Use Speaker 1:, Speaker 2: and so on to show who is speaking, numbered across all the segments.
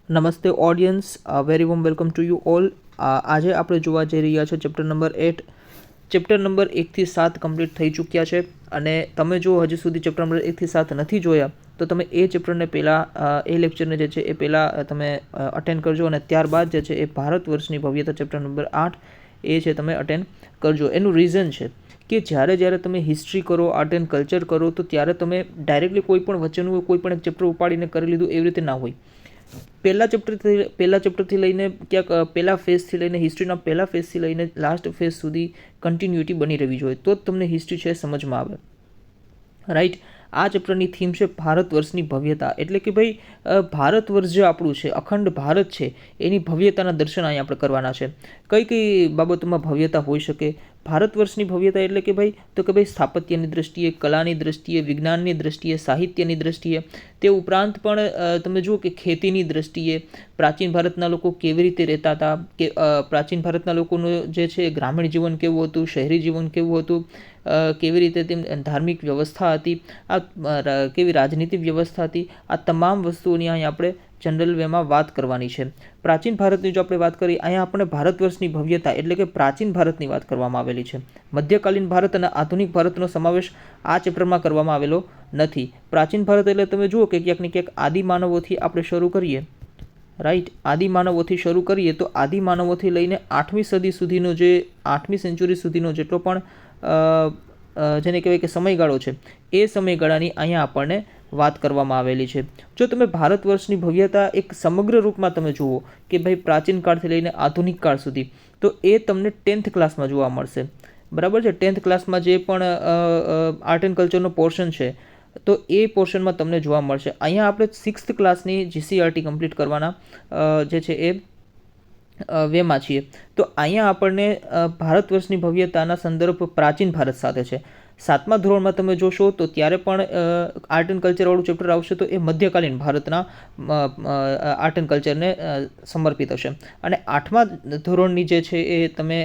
Speaker 1: નમસ્તે audience, very warm welcome to you all. આજે આપણે જોવા જઈ રહ્યા છે ચેપ્ટર નંબર 8. ચેપ્ટર નંબર 1 થી 7 કમ્પ્લીટ થઈ ચૂક્યા છે અને તમે જો હજી સુધી ચેપ્ટર નંબર 1 થી 7 નથી જોયા તો તમે એ ચેપ્ટરને પહેલાં એ લેક્ચરને જે છે એ પહેલાં તમે અટેન્ડ કરજો અને ત્યારબાદ જે છે એ ભારત વર્ષની ભવ્યતા ચેપ્ટર નંબર 8 એ છે તમે અટેન્ડ કરજો. એનું રીઝન છે કે જ્યારે તમે હિસ્ટ્રી કરો, આર્ટ એન્ડ કલ્ચર કરો તો ત્યારે તમે ડાયરેક્ટલી કોઈ પણ વચ્ચેનું કોઈ પણ એક ચેપ્ટર ઉપાડીને કરી લીધું એવી રીતે ના હોય. પહેલા ચેપ્ટરથી લઈને ક્યાંક પહેલા ફેઝથી લઈને હિસ્ટ્રીના પહેલા ફેઝથી લઈને લાસ્ટ ફેઝ સુધી કન્ટિન્યુટી બની રહેવી જોઈએ, તો જ તમને હિસ્ટ્રી છે સમજમાં આવે. રાઈટ. આ ચેપ્ટરની થીમ છે ભારત વર્ષની ભવ્યતા. એટલે કે ભાઈ ભારત વર્ષ જે આપણું છે, અખંડ ભારત છે, એની ભવ્યતાના દર્શન અહીં આપણે કરવાના છે. કઈ કઈ બાબતોમાં ભવ્યતા હોઈ શકે? ભારત વર્ષની ભવ્યતા એટલે કે ભાઈ સ્થાપત્યની દ્રષ્ટિએ, કલાની દ્રષ્ટિએ, વિજ્ઞાનની દ્રષ્ટિએ, સાહિત્યની દ્રષ્ટિએ, તે ઉપરાંત પણ તમે જુઓ કે ખેતીની દ્રષ્ટિએ પ્રાચીન ભારતના લોકો કેવી રીતે રહેતા હતા, કે પ્રાચીન ભારતના લોકોનું જે છે ગ્રામીણ જીવન કેવું હતું, શહેરી જીવન કેવું હતું, કેવી રીતે તેમ ધાર્મિક વ્યવસ્થા હતી, આ કેવી રાજનીતિક વ્યવસ્થા હતી, આ તમામ વસ્તુઓની અહીં આપણે જનરલ વેમાં વાત કરવાની છે. પ્રાચીન ભારતની જો આપણે વાત કરીએ, અહીંયા આપણે ભારત વર્ષની ભવ્યતા એટલે કે પ્રાચીન ભારતની વાત કરવામાં આવેલી છે. મધ્યકાલીન ભારત અને આધુનિક ભારતનો સમાવેશ આ ચેપ્ટરમાં કરવામાં આવેલો નથી. પ્રાચીન ભારત એટલે તમે જુઓ કે ક્યાંક ને ક્યાંક આદિમાનવોથી આપણે શરૂ કરીએ. રાઈટ. આદિમાનવોથી શરૂ કરીએ તો આદિમાનવોથી લઈને 8મી સદી સુધીનો જે 8મી સેન્ચુરી સુધીનો જેટલો પણ જેને કહેવાય કે સમયગાળો છે, એ સમયગાળાની અહીંયા આપણને વાત કરવામાં આવેલી છે. જો તમે ભારત વર્ષની ભવ્યતા એક સમગ્ર રૂપમાં તમે જુઓ કે ભાઈ પ્રાચીન કાળથી લઈને આધુનિક કાળ સુધી, તો એ તમને 10th ક્લાસમાં જોવા મળશે. બરાબર છે. 10th ક્લાસમાં જે પણ આર્ટ એન્ડ કલ્ચરનો પોર્શન છે તો એ પોર્શનમાં તમને જોવા મળશે. અહીંયા આપણે 6th ક્લાસની GCRT કમ્પ્લીટ કરવાના જે છે એ વેમાં છીએ. તો અહીંયા આપણને ભારત વર્ષની ભવ્યતાના સંદર્ભ પ્રાચીન ભારત સાથે છે. 7મા ધોરણમાં તમે જોશો તો ત્યારે પણ આર્ટ એન્ડ કલ્ચરવાળું ચેપ્ટર આવશે, તો એ મધ્યકાલીન ભારતના આર્ટ એન્ડ કલ્ચરને સમર્પિત હશે. અને 8મા ધોરણની જે છે એ તમે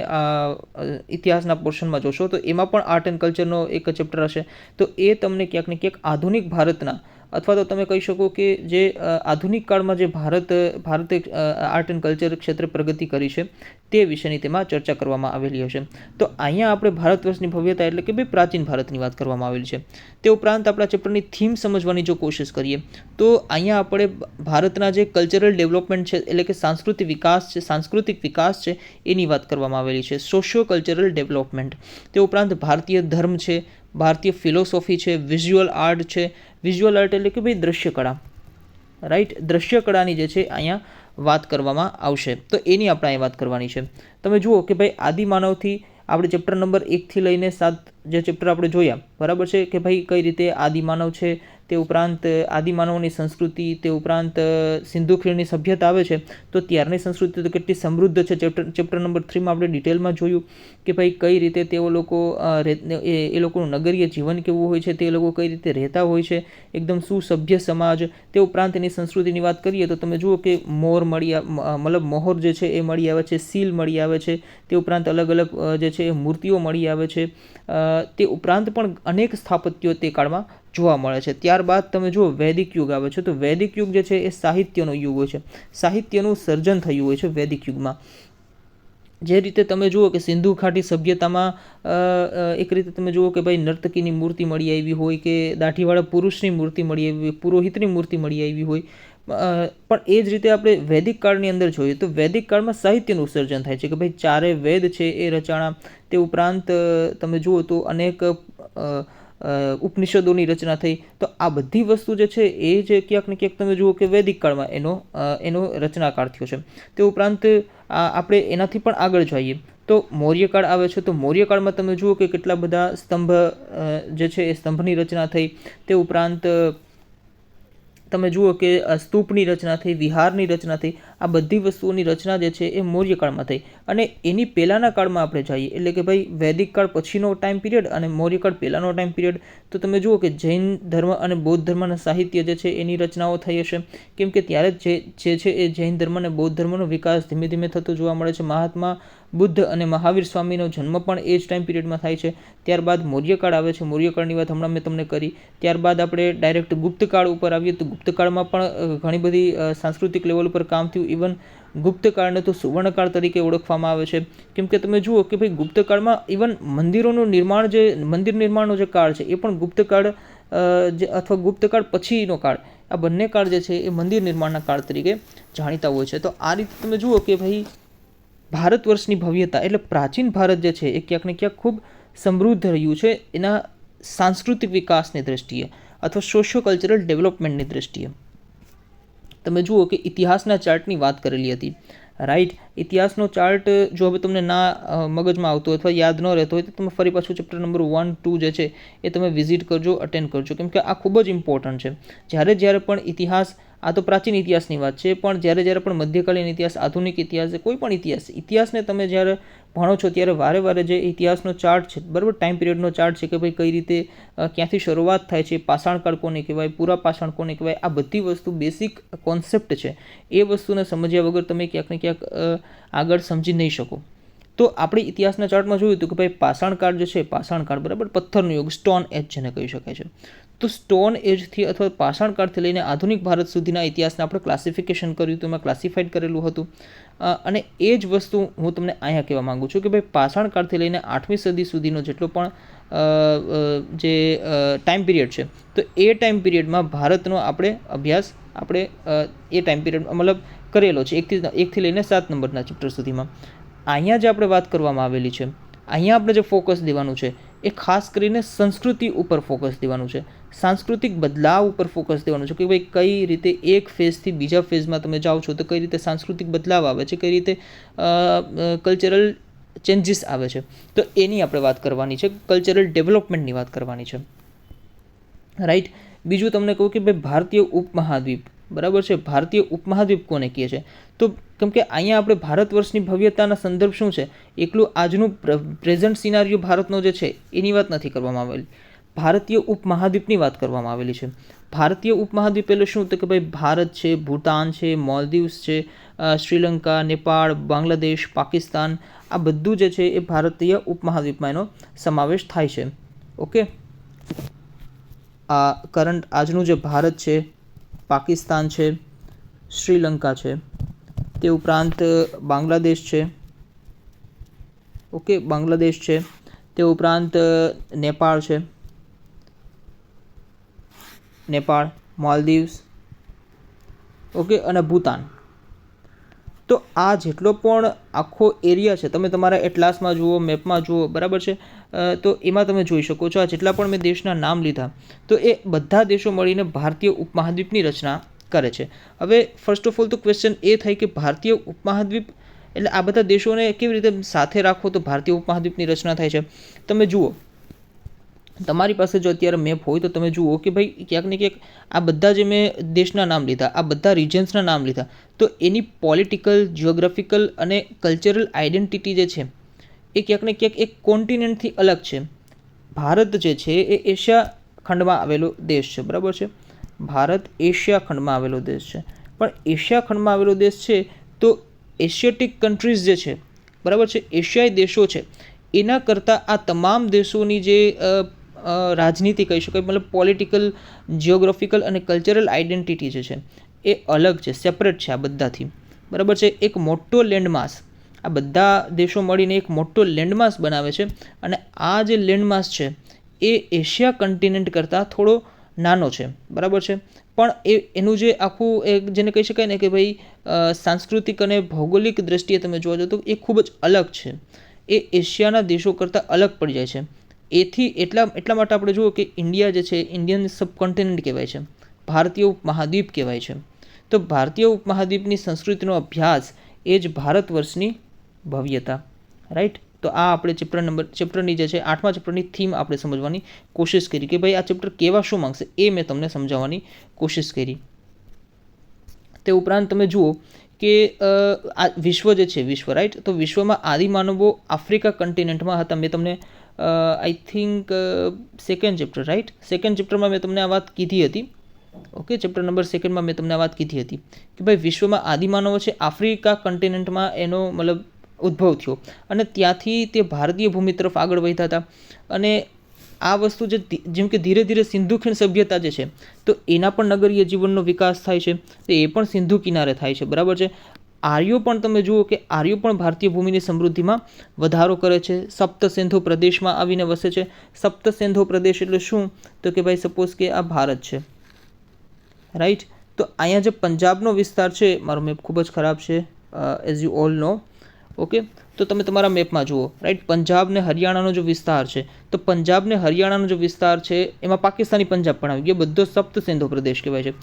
Speaker 1: ઇતિહાસના પોર્શનમાં જોશો તો એમાં પણ આર્ટ એન્ડ કલ્ચરનો એક ચેપ્ટર હશે. તો એ તમને ક્યાંક ને ક્યાંક આધુનિક ભારતના, અથવા તો તમે કહી શકો કે જે આધુનિક કાળમાં જે ભારતે આર્ટ એન્ડ કલ્ચર ક્ષેત્રે પ્રગતિ કરી છે તે વિશેની તેમાં ચર્ચા કરવામાં આવેલી હશે. તો અહીંયા આપણે ભારત વર્ષની ભવ્યતા એટલે કે ભાઈ પ્રાચીન ભારતની વાત કરવામાં આવેલી છે. તે ઉપરાંત આપણા ચેપ્ટરની થીમ સમજવાની જો કોશિશ કરીએ તો અહીંયા આપણે ભારતના જે કલ્ચરલ ડેવલપમેન્ટ છે એટલે કે સાંસ્કૃતિક વિકાસ છે એની વાત કરવામાં આવેલી છે. Socio cultural development. તે ઉપરાંત ભારતીય ધર્મ છે, ભારતીય ફિલોસોફી છે, વિઝ્યુઅલ આર્ટ છે. વિઝ્યુઅલ આર્ટ એટલે કે ભાઈ દ્રશ્યકળા. રાઈટ. દ્રશ્યકળાની જે છે અહીંયા વાત કરવામાં આવશે, તો એની આપણે અહીં વાત કરવાની છે. તમે જુઓ કે ભાઈ આદિમાનવથી આપણે ચેપ્ટર નંબર 1થી લઈને 7 જે ચેપ્ટર આપણે જોયા, બરાબર છે, કે ભાઈ કઈ રીતે આદિમાનવ છે, તે ઉપરાંત આદિમાનવની સંસ્કૃતિ, તે ઉપરાંત સિંધુ ખીણની સભ્યતા આવે છે તો ત્યારની સંસ્કૃતિ તો કેટલી સમૃદ્ધ છે. ચેપ્ટર નંબર 3માં આપણે ડિટેલમાં જોયું કે ભાઈ કઈ રીતે તેઓ લોકો એ લોકોનું નગરીય જીવન કેવું હોય છે, તે લોકો કઈ રીતે રહેતા હોય છે, એકદમ સુસભ્ય સમાજ. તે ઉપરાંત એની સંસ્કૃતિની વાત કરીએ તો તમે જુઓ કે મોહર જે છે એ મળી આવે છે, સીલ મળી આવે છે, તે ઉપરાંત અલગ અલગ જે છે એ મૂર્તિઓ મળી આવે છે. તે ઉપરાંત પણ અનેક સ્થાપત્યો તે કાળમાં જોવા મળે છે. ત્યારબાદ તમે જુઓ વૈદિક યુગ આવે છે, તો વૈદિક યુગ જે છે એ સાહિત્યનો યુગ હોય છે. સાહિત્યનું સર્જન થયું હોય છે વૈદિક યુગમાં. જે રીતે તમે જુઓ કે સિંધુ ઘાટી સભ્યતામાં એક રીતે તમે જુઓ કે ભાઈ નર્તકીની મૂર્તિ મળી આવી હોય, કે દાઢીવાળા પુરુષની મૂર્તિ મળી આવી હોય, પુરોહિતની મૂર્તિ મળી આવી હોય. પણ એ જ રીતે આપણે વૈદિક કાળની અંદર જોઈએ તો વૈદિક કાળમાં સાહિત્યનું સર્જન થાય છે કે ભાઈ 4 વેદ છે એ રચાણા. તે ઉપરાંત તમે જુઓ તો અનેક ઉપનિષદોની રચના થઈ. તો આ બધી વસ્તુ જે છે એ જે ક્યાંક ને ક્યાંક તમે જુઓ કે વૈદિક કાળમાં એનો રચનાકાળ થયો છે. તે ઉપરાંત આપણે એનાથી પણ આગળ જઈએ તો મૌર્યકાળ આવે છે. તો મૌર્યકાળમાં તમે જુઓ કે કેટલા બધા સ્તંભ જે છે એ સ્તંભની રચના થઈ. તે ઉપરાંત તમે જુઓ કે સ્તૂપની રચના થઈ, વિહારની રચના થઈ. આ બધી વસ્તુઓની રચના જે છે એ મૌર્યકાળમાં થઈ. અને એની પહેલાંના કાળમાં આપણે જઈએ એટલે કે ભાઈ વૈદિક કાળ પછીનો ટાઈમ પીરિયડ અને મૌર્યકાળ પહેલાંનો ટાઈમ પીરિયડ, તો તમે જુઓ કે જૈન ધર્મ અને બૌદ્ધ ધર્મના સાહિત્ય જે છે એની રચનાઓ થઈ હશે, કેમ કે ત્યારે જે છે એ જૈન ધર્મ અને બૌદ્ધ ધર્મનો વિકાસ ધીમે ધીમે થતો જોવા મળે છે. મહાત્મા બુદ્ધ અને મહાવીર સ્વામીનો જન્મ પણ એ જ ટાઈમ પીરિયડમાં થાય છે. ત્યારબાદ મૌર્યકાળ આવે છે. મૌર્યકાળની વાત હમણાં મેં તમને કરી. ત્યારબાદ આપણે ડાયરેક્ટ ગુપ્તકાળ ઉપર આવીએ તો ગુપ્તકાળમાં પણ ઘણી બધી સાંસ્કૃતિક લેવલ ઉપર કામ થયું. ઇવન ગુપ્તકાળને તો સુવર્ણકાળ તરીકે ઓળખવામાં આવે છે, કેમ કે તમે જુઓ કે ભાઈ ગુપ્તકાળમાં ઇવન મંદિરોનું નિર્માણ, જે મંદિર નિર્માણનો જે કાળ છે એ પણ ગુપ્તકાળ અથવા ગુપ્તકાળ પછીનો કાળ, આ બંને કાળ જે છે એ મંદિર નિર્માણના કાળ તરીકે જાણીતા હોય છે. તો આ રીતે તમે જુઓ કે ભાઈ ભારત વર્ષની ભવ્યતા એટલે પ્રાચીન ભારત જે છે એ ક્યાંક ને ક્યાંક ખૂબ સમૃદ્ધ રહ્યું છે એના સાંસ્કૃતિક વિકાસની દૃષ્ટિએ અથવા સોશિયો કલ્ચરલ ડેવલપમેન્ટની દૃષ્ટિએ. તમે જુઓ કે ઇતિહાસના ચાર્ટની વાત કરેલી હતી, રાઈટ. ઇતિહાસનો ચાર્ટ જો હવે તમને ના મગજમાં આવતો અથવા યાદ ન રહેતો હોય તો તમે ફરી પાછું ચેપ્ટર નંબર 1, 2 જે છે એ તમે વિઝિટ કરજો, અટેન્ડ કરજો, કેમ કે આ ખૂબ જ ઇમ્પોર્ટન્ટ છે. જ્યારે પણ ઇતિહાસ, આ તો પ્રાચીન ઇતિહાસની વાત છે, પણ જ્યારે પણ મધ્યકાલીન ઇતિહાસ, આધુનિક ઇતિહાસ, કોઈ પણ ઇતિહાસને તમે જ્યારે ભણો છો ત્યારે વારે જે ઇતિહાસનો ચાર્ટ છે, બરાબર, ટાઈમ પિરિયડનો ચાર્ટ છે કે ભાઈ કઈ રીતે ક્યાંથી શરૂઆત થાય છે, પાષાણકાળ કોને કહેવાય, પૂરા પાષાણ કોને કહેવાય, આ બધી વસ્તુ બેસિક કોન્સેપ્ટ છે. એ વસ્તુને સમજ્યા વગર તમે ક્યાંક ને ક્યાંક આગળ સમજી નહીં શકો. તો આપણે ઇતિહાસના ચાર્ટમાં જોયું હતું કે ભાઈ પાષાણકાળ જે છે, પાષાણકાળ, બરાબર, પથ્થરનો યુગ, સ્ટોન એજ જેને કહી શકાય છે. તો સ્ટોન એજથી અથવા પાષાણકાળથી લઈને આધુનિક ભારત સુધીના ઇતિહાસને આપણે ક્લાસિફિકેશન કર્યું હતું, એમાં ક્લાસિફાઈડ કરેલું હતું. અને એ જ વસ્તુ હું તમને અહીંયા કહેવા માગું છું કે ભાઈ પાષાણકાળથી લઈને 8મી સદી સુધીનો જેટલો પણ જે ટાઈમ પિરિયડ છે, તો એ ટાઈમ પિરિયડમાં ભારતનો આપણે અભ્યાસ એ ટાઈમ પિરિયડ મતલબ કરેલો છે, એકથી લઈને 7 નંબરના ચેપ્ટર સુધીમાં. અહીંયા જે આપણે વાત કરવામાં આવેલી છે, અહીંયા આપણે જે ફોકસ દેવાનું છે એ ખાસ કરીને સંસ્કૃતિ ઉપર ફોકસ દેવાનું છે, સાંસ્કૃતિક બદલાવ ઉપર ફોકસ દેવાનું છે કે ભાઈ કઈ રીતે એક ફેઝથી બીજા ફેઝમાં તમે જાઓ છો તો કઈ રીતે સાંસ્કૃતિક બદલાવ આવે છે, કઈ રીતે કલ્ચરલ ચેન્જીસ આવે છે. તો એની આપણે વાત કરવાની છે, કલ્ચરલ ડેવલપમેન્ટની વાત કરવાની છે, રાઈટ. બીજું તમને કહું કે ભાઈ ભારતીય ઉપમહાદ્વીપ, બરાબર છે, ભારતીય ઉપમહાદ્વીપ કોને કહે છે? તો કેમ કે અહીંયા આપણે ભારત વર્ષની ભવ્યતાના સંદર્ભ શું છે, એકલું આજનું પ્રેઝન્ટ સિનારીઓ ભારતનો જે છે એની વાત નથી કરવામાં આવેલી, ભારતીય ઉપમહાદ્વીપની વાત કરવામાં આવેલી છે. ભારતીય ઉપમહાદ્વીપ એટલે શું? તો કે ભાઈ ભારત છે, ભૂટાન છે, મોલદીવ્સ છે, શ્રીલંકા, નેપાળ, બાંગ્લાદેશ, પાકિસ્તાન, આ બધું જે છે એ ભારતીય ઉપમહાદ્વીપમાં એનો સમાવેશ થાય છે. ઓકે, આ કરંટ આજનું જે ભારત છે, પાકિસ્તાન છે, શ્રીલંકા છે, તે ઉપરાંત બાંગ્લાદેશ છે, ઓકે, બાંગ્લાદેશ છે, તે ઉપરાંત નેપાળ છે, નેપાળ, માલદીવ્સ, ઓકે, અને ભૂતાન. તો આ જેટલો પણ આખો એરિયા છે, તમે તમારા એટલાસમાં જુઓ, મેપમાં જુઓ, બરાબર છે, તો એમાં તમે જોઈ શકો છો આ જેટલા પણ મેં દેશના નામ લીધા, તો એ બધા દેશો મળીને ભારતીય ઉપમહાદ્વીપની રચના કરે છે. હવે ફર્સ્ટ ઓફ ઓલ તો ક્વેશ્ચન એ થાય કે ભારતીય ઉપમહાદ્વીપ એટલે આ બધા દેશોને કેવી રીતે સાથે રાખવો તો ભારતીય ઉપમહાદ્વીપની રચના થાય છે. તમે જુઓ, તમારી પાસે જો અત્યારે મેપ હોય તો તમે જુઓ કે ભાઈ ક્યાંક ને ક્યાંક આ બધા જે મેં દેશના નામ લીધા, આ બધા રિજન્સના નામ લીધા, તો એની પોલિટિકલ, જિયોગ્રાફિકલ અને કલ્ચરલ આઇડેન્ટિટી જે છે એ ક્યાંક ને ક્યાંક એક કોન્ટિનેન્ટથી અલગ છે. ભારત જે છે એ એશિયા ખંડમાં આવેલો દેશ છે, બરાબર છે, ભારત એશિયા ખંડમાં આવેલો દેશ છે. પણ એશિયા ખંડમાં આવેલો દેશ છે તો એશિયાટિક કન્ટ્રીઝ જે છે, બરાબર છે, એશિયાઈ દેશો છે, એના કરતાં આ તમામ દેશોની જે રાજનીતિ કહી શકાય, મતલબ પોલિટિકલ, જિયોગ્રાફિકલ અને કલ્ચરલ આઇડેન્ટિટી જે છે એ અલગ છે, સેપરેટ છે આ બધાથી, બરાબર છે. એક મોટો લેન્ડમાસ, આ બધા દેશો મળીને એક મોટો લેન્ડમાસ બનાવે છે, અને આ જે લેન્ડમાસ છે એ એશિયા કન્ટિનેન્ટ કરતાં થોડો નાનો છે, બરાબર છે. પણ એનું જે આખું એક જેને કહી શકાય ને કે ભાઈ સાંસ્કૃતિક અને ભૌગોલિક દ્રષ્ટિએ તમે જોવા જાઓ તો એ ખૂબ જ અલગ છે, એ એશિયાના દેશો કરતાં અલગ પડી જાય છે. એટલા માટે આપણે જુઓ કે ઇન્ડિયા જે છે, ઇન્ડિયન સબકોન્ટિનેન્ટ કહેવાય છે, ભારતીય ઉપમહાદ્વીપ કહેવાય છે. તો ભારતીય ઉપમહાદ્વીપની સંસ્કૃતિનો અભ્યાસ એ જ ભારત વર્ષની ભવ્યતા, રાઈટ. તો આ આપણે ચેપ્ટરની જે છે 8મા ચેપ્ટરની થીમ આપણે સમજવાની કોશિશ કરી કે ભાઈ આ ચેપ્ટર કેવા શું માંગશે એ મેં તમને સમજાવવાની કોશિશ કરી. તે ઉપરાંત તમે જુઓ કે આ વિશ્વ જે છે વિશ્વ, રાઈટ, તો વિશ્વમાં આદિમાનવો આફ્રિકા કન્ટિનેન્ટમાં હતા. મેં તમને I think second chapter, right, second ચેપ્ટરમાં મેં તમને આ વાત કીધી હતી. ઓકે, ચેપ્ટર નંબર 2માં મેં તમને આ વાત કીધી હતી કે ભાઈ વિશ્વમાં આદિમાનવો છે આફ્રિકા કન્ટિનેન્ટમાં એનો મતલબ ઉદ્ભવ થયો અને ત્યાંથી તે ભારતીય ભૂમિ તરફ આગળ વધ્યા હતા. અને આ વસ્તુ જેમ કે ધીરે ધીરે સિંધુ ખીણ સભ્યતા જે છે તો એના પણ નગરીય જીવનનો વિકાસ થાય છે, તો એ પણ સિંધુ કિનારે થાય છે, બરાબર છે. આર્યો પણ તમે જુઓ કે આર્યો પણ ભારતીય ભૂમિની સમૃદ્ધિમાં વધારો કરે છે, સપ્તસેન્ધો પ્રદેશમાં આવીને વસે છે. સપ્તસેન્ધો પ્રદેશ એટલે શું? તો કે ભાઈ સપોઝ કે આ ભારત છે, રાઈટ, તો અહીંયા જે પંજાબનો વિસ્તાર છે, મારો મેપ ખૂબ જ ખરાબ છે as you all know, okay, તો તમે તમારા મેપમાં જુઓ, રાઈટ, પંજાબ ને હરિયાણાનો જો વિસ્તાર છે તો પંજાબ ને હરિયાણાનો જો વિસ્તાર છે એમાં પાકિસ્તાની પંજાબ પણ આવી ગયો, બધો સપ્તસેન્ધો પ્રદેશ કહેવાય છે.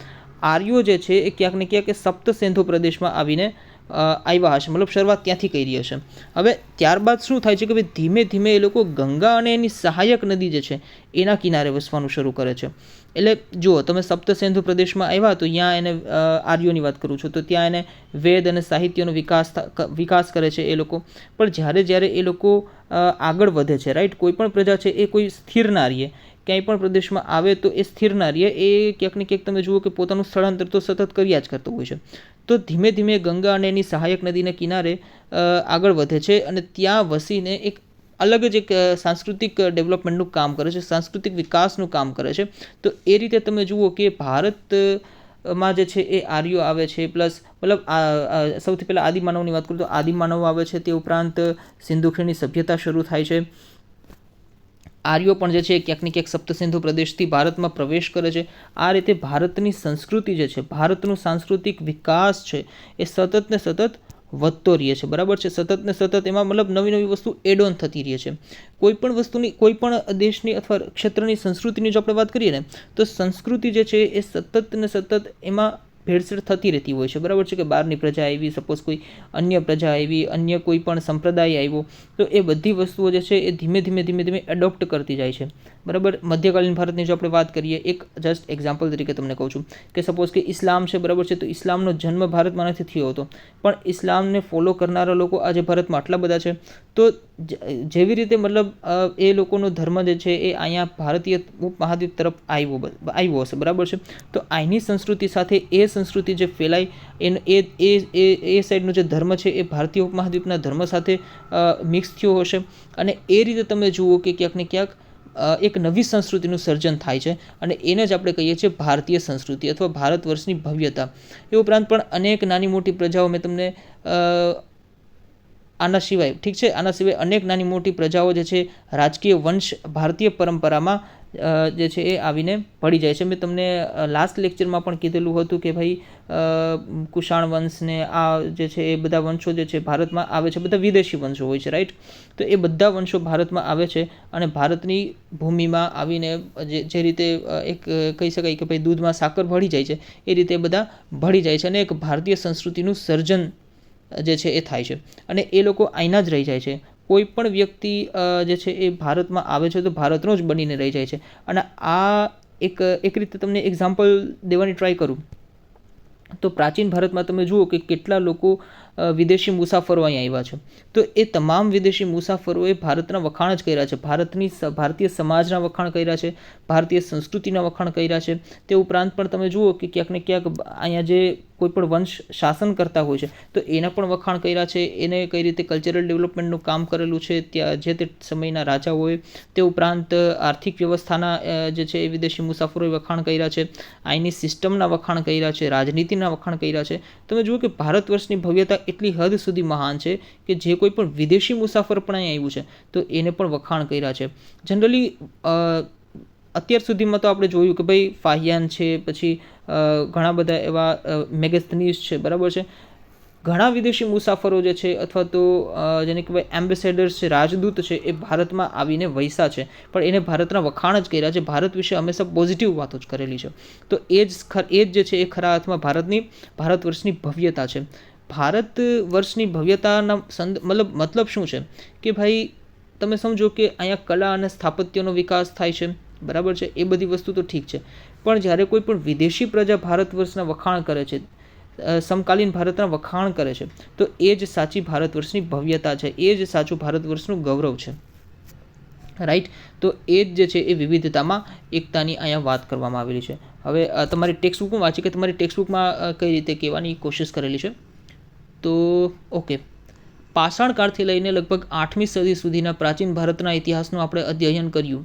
Speaker 1: આર્યો જે છે એ ક્યાંક ને ક્યાંક સપ્તસેન્ધો પ્રદેશમાં આવીને આવ્યા હશે, મતલબ શરૂઆત ત્યાંથી કરી હશે. હવે ત્યારબાદ શું થાય છે કે ભાઈ ધીમે ધીમે એ લોકો ગંગા અને એની સહાયક નદી જે છે એના કિનારે વસવાનું શરૂ કરે છે. એટલે જુઓ, તમે સપ્તસેન્ધુ પ્રદેશમાં આવ્યા તો ત્યાં એને આર્યોની વાત કરું છું, તો ત્યાં એને વેદ અને સાહિત્યનો વિકાસ કરે છે એ લોકો. પણ જ્યારે જ્યારે એ લોકો આગળ વધે છે, રાઈટ, કોઈ પણ પ્રજા છે એ કોઈ સ્થિર ના રહીએ, ક્યાંય પણ પ્રદેશમાં આવે તો એ સ્થિર ના રહીએ, એ ક્યાંક ને ક્યાંક તમે જુઓ કે પોતાનું સ્થળાંતર તો સતત કર્યા જ કરતો હોય છે. તો ધીમે ધીમે ગંગા અને એની સહાયક નદીના કિનારે આગળ વધે છે અને ત્યાં વસીને એક અલગ જ એક સાંસ્કૃતિક ડેવલપમેન્ટનું કામ કરે છે, સાંસ્કૃતિક વિકાસનું કામ કરે છે. તો એ રીતે તમે જુઓ કે ભારતમાં જે છે એ આર્યો આવે છે, પ્લસ મતલબ સૌથી પહેલાં આદિમાનવની વાત કરું તો આદિમાનવ આવે છે, તે ઉપરાંત સિંધુ ખીણની સભ્યતા શરૂ થાય છે. આર્યો પણ જે છે ક્યાંક ને ક્યાંક સપ્તસિંધુ પ્રદેશથી ભારતમાં પ્રવેશ કરે છે. આ રીતે ભારતની સંસ્કૃતિ જે છે, ભારતનું સાંસ્કૃતિક વિકાસ છે એ સતત ને સતત વધતો રહે છે, બરાબર છે. સતત ને સતત એમાં મતલબ નવી નવી વસ્તુ એડ ઓન થતી રહે છે. કોઈ પણ વસ્તુની, કોઈ પણ દેશની અથવા ક્ષેત્રની સંસ્કૃતિની જો આપણે વાત કરીએ ને તો સંસ્કૃતિ જે છે એ સતત ને સતત એમાં ભેળસેળ થતી રહેતી હોય છે, બરાબર છે. કે બહારની પ્રજા આવી, સપોઝ કોઈ અન્ય પ્રજા આવી, અન્ય કોઈ પણ સંપ્રદાય આવ્યો, તો એ બધી વસ્તુઓ જે છે એ ધીમે ધીમે ધીમે ધીમે એડોપ્ટ કરતી જાય છે, બરાબર. મધ્યકાલીન ભારતની જો આપણે વાત કરીએ, એક જસ્ટ એક્ઝામ્પલ તરીકે તમને કહું છું કે સપોઝ કે ઇસ્લામ છે, બરાબર છે, તો ઇસ્લામનો જન્મ ભારતમાં નથી થયો હતો, પણ ઇસ્લામને ફોલો કરનારા લોકો આજે ભારતમાં આટલા બધા છે. તો જેવી રીતે મતલબ એ લોકોનો ધર્મ જે છે એ અહીંયા ભારતીય ઉપમહાદ્વીપ તરફ આવ્યો હશે, બરાબર છે. તો અહીંની સંસ્કૃતિ સાથે એ સંસ્કૃતિ જે ફેલાઈ એ સાઈડનો જે ધર્મ છે એ ભારતીય ઉપમહાદ્વીપના ધર્મ સાથે મિક્સ થયો હશે અને એ રીતે તમે જુઓ કે ક્યાંક ને ક્યાંક એક નવી સંસ્કૃતિનું સર્જન થાય છે અને એને જ આપણે કહીએ છીએ ભારતીય સંસ્કૃતિ અથવા ભારત વર્ષની ભવ્યતા. એ ઉપરાંત પણ અનેક નાની મોટી પ્રજાઓ મેં તમને આના સિવાય, ઠીક છે, આના સિવાય અનેક નાની મોટી પ્રજાઓ જે છે રાજકીય વંશ ભારતીય પરંપરામાં જે છે એ આવીને પડી જાય છે. મેં તમને લાસ્ટ લેક્ચરમાં પણ કીધેલું હતું કે ભાઈ કુષાણ વંશને આ જે છે એ બધા વંશો જે છે ભારતમાં આવે છે, બધા વિદેશી વંશો હોય છે, રાઈટ. તો એ બધા વંશો ભારતમાં આવે છે અને ભારતની ભૂમિમાં આવીને જે રીતે એક કહી શકાય કે ભાઈ દૂધમાં સાકર ભળી જાય છે એ રીતે બધા ભળી જાય છે અને એક ભારતીય સંસ્કૃતિનું સર્જન જે છે એ થાય છે અને એ લોકો અહીંના જ રહી જાય છે. કોઈ પણ વ્યક્તિ જે છે એ ભારતમાં આવે છે તો ભારતનો જ બનીને રહી જાય છે. અને આ એક રીતે તમને એક્ઝામ્પલ દેવાની ટ્રાય કરું તો પ્રાચીન ભારતમાં તમે જુઓ કે કેટલા લોકો વિદેશી મુસાફરો અહીં આવ્યા છે, તો એ તમામ વિદેશી મુસાફરોએ ભારતના વખાણ જ કર્યા છે, ભારતીય સમાજના વખાણ કર્યા છે, ભારતીય સંસ્કૃતિના વખાણ કર્યા છે. તે ઉપરાંત પણ તમે જુઓ કે ક્યાંક ને ક્યાંક અહીંયા જે કોઈ પણ વંશ શાસન કરતા હોય છે તો એના પણ વખાણ કર્યા છે, એને કઈ રીતે કલ્ચરલ ડેવલપમેન્ટનું કામ કરેલું છે ત્યાં જે તે સમયના રાજાઓએ. તે ઉપરાંત આર્થિક વ્યવસ્થાના જે છે એ વિદેશી મુસાફરોએ વખાણ કર્યા છે, અહીંની સિસ્ટમના વખાણ કર્યા છે, રાજનીતિના વખાણ કર્યા છે. તમે જુઓ કે ભારત વર્ષની ભવ્યતા એટલી હદ સુધી મહાન છે કે જે કોઈ પણ વિદેશી મુસાફર પણ અહીં આવ્યું છે તો એને પણ વખાણ કર્યા છે. જનરલી અત્યાર સુધીમાં તો આપણે જોયું કે ભાઈ ફાહિયાન છે, પછી ઘણા બધા એવા મેગસ્થનીસ છે, બરાબર છે. ઘણા વિદેશી મુસાફરો જે છે અથવા તો જેને કહેવાય એમ્બેસેડર્સ છે, રાજદૂત છે, એ ભારતમાં આવીને વૈસા છે, પણ એને ભારતના વખાણ જ કર્યા છે, ભારત વિશે હંમેશા પોઝિટિવ વાતો જ કરેલી છે. તો એ જ જે છે એ ખરા અર્થમાં ભારત વર્ષની ભવ્યતા છે. ભારત વર્ષની ભવ્યતાના મતલબ શું છે કે ભાઈ તમે સમજો કે અહીંયા કલા અને સ્થાપત્યનો વિકાસ થાય છે, બરાબર છે. એ બધી વસ્તુ તો ઠીક છે, પણ જ્યારે કોઈ પણ વિદેશી પ્રજા ભારત વર્ષના વખાણ કરે છે સમકાલીન ભારતના વખાણ કરે છે, તો એ જ સાચી ભારત વર્ષની ભવ્યતા છે, એ જ સાચું ભારત વર્ષનું ગૌરવ છે. રાઈટ. તો એ જ જે છે એ વિવિધતામાં એકતાની અહીંયા વાત કરવામાં આવેલી છે. હવે તમારી ટેક્સ્ટ બુકમાં વાંચી કે તમારી ટેક્સ્ટ બુકમાં કઈ રીતે કહેવાની કોશિશ કરેલી છે. તો ઓકે, પાષાણ કાળથી લઈને લગભગ 8મી સદી સુધીના પ્રાચીન ભારતના ઇતિહાસનું આપણે અધ્યયન કર્યું.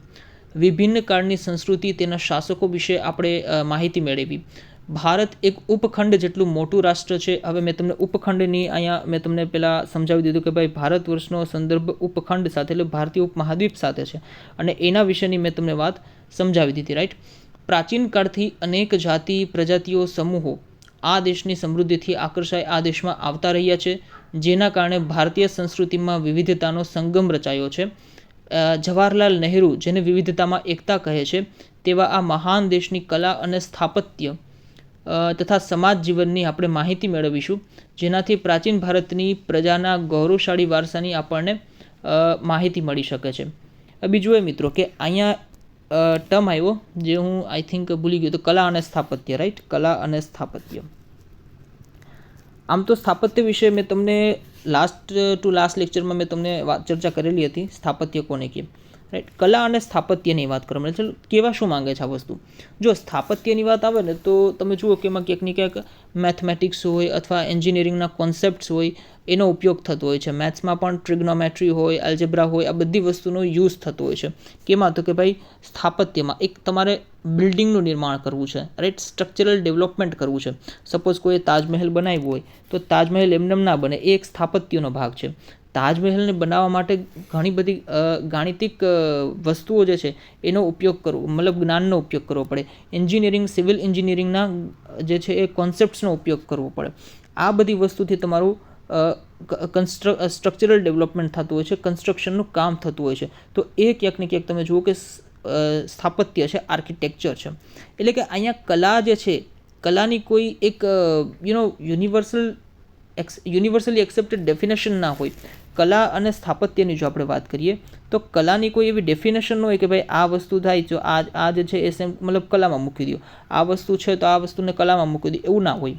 Speaker 1: વિભિન્ન કાળની સંસ્કૃતિ, તેના શાસકો વિશે આપણે માહિતી મેળવી. ભારત એક ઉપખંડ જેટલું મોટું રાષ્ટ્ર છે. હવે મેં તમને ઉપખંડની અહીંયા મેં તમને પહેલાં સમજાવી દીધું કે ભાઈ ભારત વર્ષનો સંદર્ભ ઉપખંડ સાથે એટલે ભારતીય ઉપમહાદ્વીપ સાથે છે, અને એના વિશેની મેં તમને વાત સમજાવી દીધી. રાઈટ. પ્રાચીન કાળથી અનેક જાતિ પ્રજાતિઓ સમૂહો આ દેશની સમૃદ્ધિથી આકર્ષાય આ દેશમાં આવતા રહ્યા છે, જેના કારણે ભારતીય સંસ્કૃતિમાં વિવિધતાનો સંગમ રચાયો છે. જવાહરલાલ નહેરુ, જેને વિવિધતામાં એકતા કહે છે, તેવા આ મહાન દેશની કલા અને સ્થાપત્ય તથા સમાજ જીવનની આપણે માહિતી મેળવીશું, જેનાથી પ્રાચીન ભારતની પ્રજાના ગૌરવશાળી વારસાની આપણને માહિતી મળી શકે છે. બીજું એ મિત્રો કે અહીંયા ટર્મ આવ્યો જે હું આઈ થિંક ભૂલી ગયો, તો કલા અને સ્થાપત્ય. રાઈટ. કલા અને સ્થાપત્ય. આમ તો સ્થાપત્ય વિશે મેં તમને લાસ્ટ લેક્ચરમાં મેં તમને ચર્ચા કરેલી હતી, સ્થાપત્ય કોને કહે. રાઈટ. કલા અને સ્થાપત્યની વાત કરવામાં આવે છે. કેવા શું માંગે છે આ વસ્તુ? જો સ્થાપત્યની વાત આવે ને તો તમે જુઓ કે એમાં ક્યાંક ને ક્યાંક મેથમેટિક્સ હોય અથવા એન્જિનિયરિંગના કોન્સેપ્ટ્સ હોય એનો ઉપયોગ થતો હોય છે. મેથ્સમાં પણ ટ્રિગ્નોમેટ્રી હોય, એલ્જેબ્રા હોય, આ બધી વસ્તુનો યુઝ થતો હોય છે. કેમાં? તો કે ભાઈ સ્થાપત્યમાં એક તમારે બિલ્ડિંગનું નિર્માણ કરવું છે. રાઈટ. સ્ટ્રક્ચરલ ડેવલપમેન્ટ કરવું છે. સપોઝ કોઈ તાજમહેલ બનાવ્યું હોય તો તાજમહેલ એમને ના બને, એ એક સ્થાપત્યનો ભાગ છે. તાજમહેલને બનાવવા માટે ઘણી બધી ગાણિતિક વસ્તુઓ જે છે એનો ઉપયોગ કરવો, મતલબ જ્ઞાનનો ઉપયોગ કરવો પડે. એન્જિનિયરિંગ, સિવિલ એન્જિનિયરિંગના જે છે એ કોન્સેપ્ટ્સનો ઉપયોગ કરવો પડે. આ બધી વસ્તુથી તમારું સ્ટ્રક્ચરલ ડેવલપમેન્ટ થતું હોય છે, કન્સ્ટ્રક્શનનું કામ થતું હોય છે. તો એ ક્યાંક ને ક્યાંક તમે જુઓ કે સ્થાપત્ય છે, આર્કિટેક્ચર છે. એટલે કે અહીંયા કલા જે છે, કલાની કોઈ એક યુનિવર્સલી એક્સેપ્ટેડ ડેફિનેશન ના હોય. કલા અને સ્થાપત્યની જો આપણે વાત કરીએ તો કલાની કોઈ એવી ડેફિનેશન ન હોય કે ભાઈ આ વસ્તુ થાય જો આ જે છે એ મતલબ કલામાં મૂકી દો, આ વસ્તુ છે તો આ વસ્તુને કલામાં મૂકી દો, એવું ના હોય.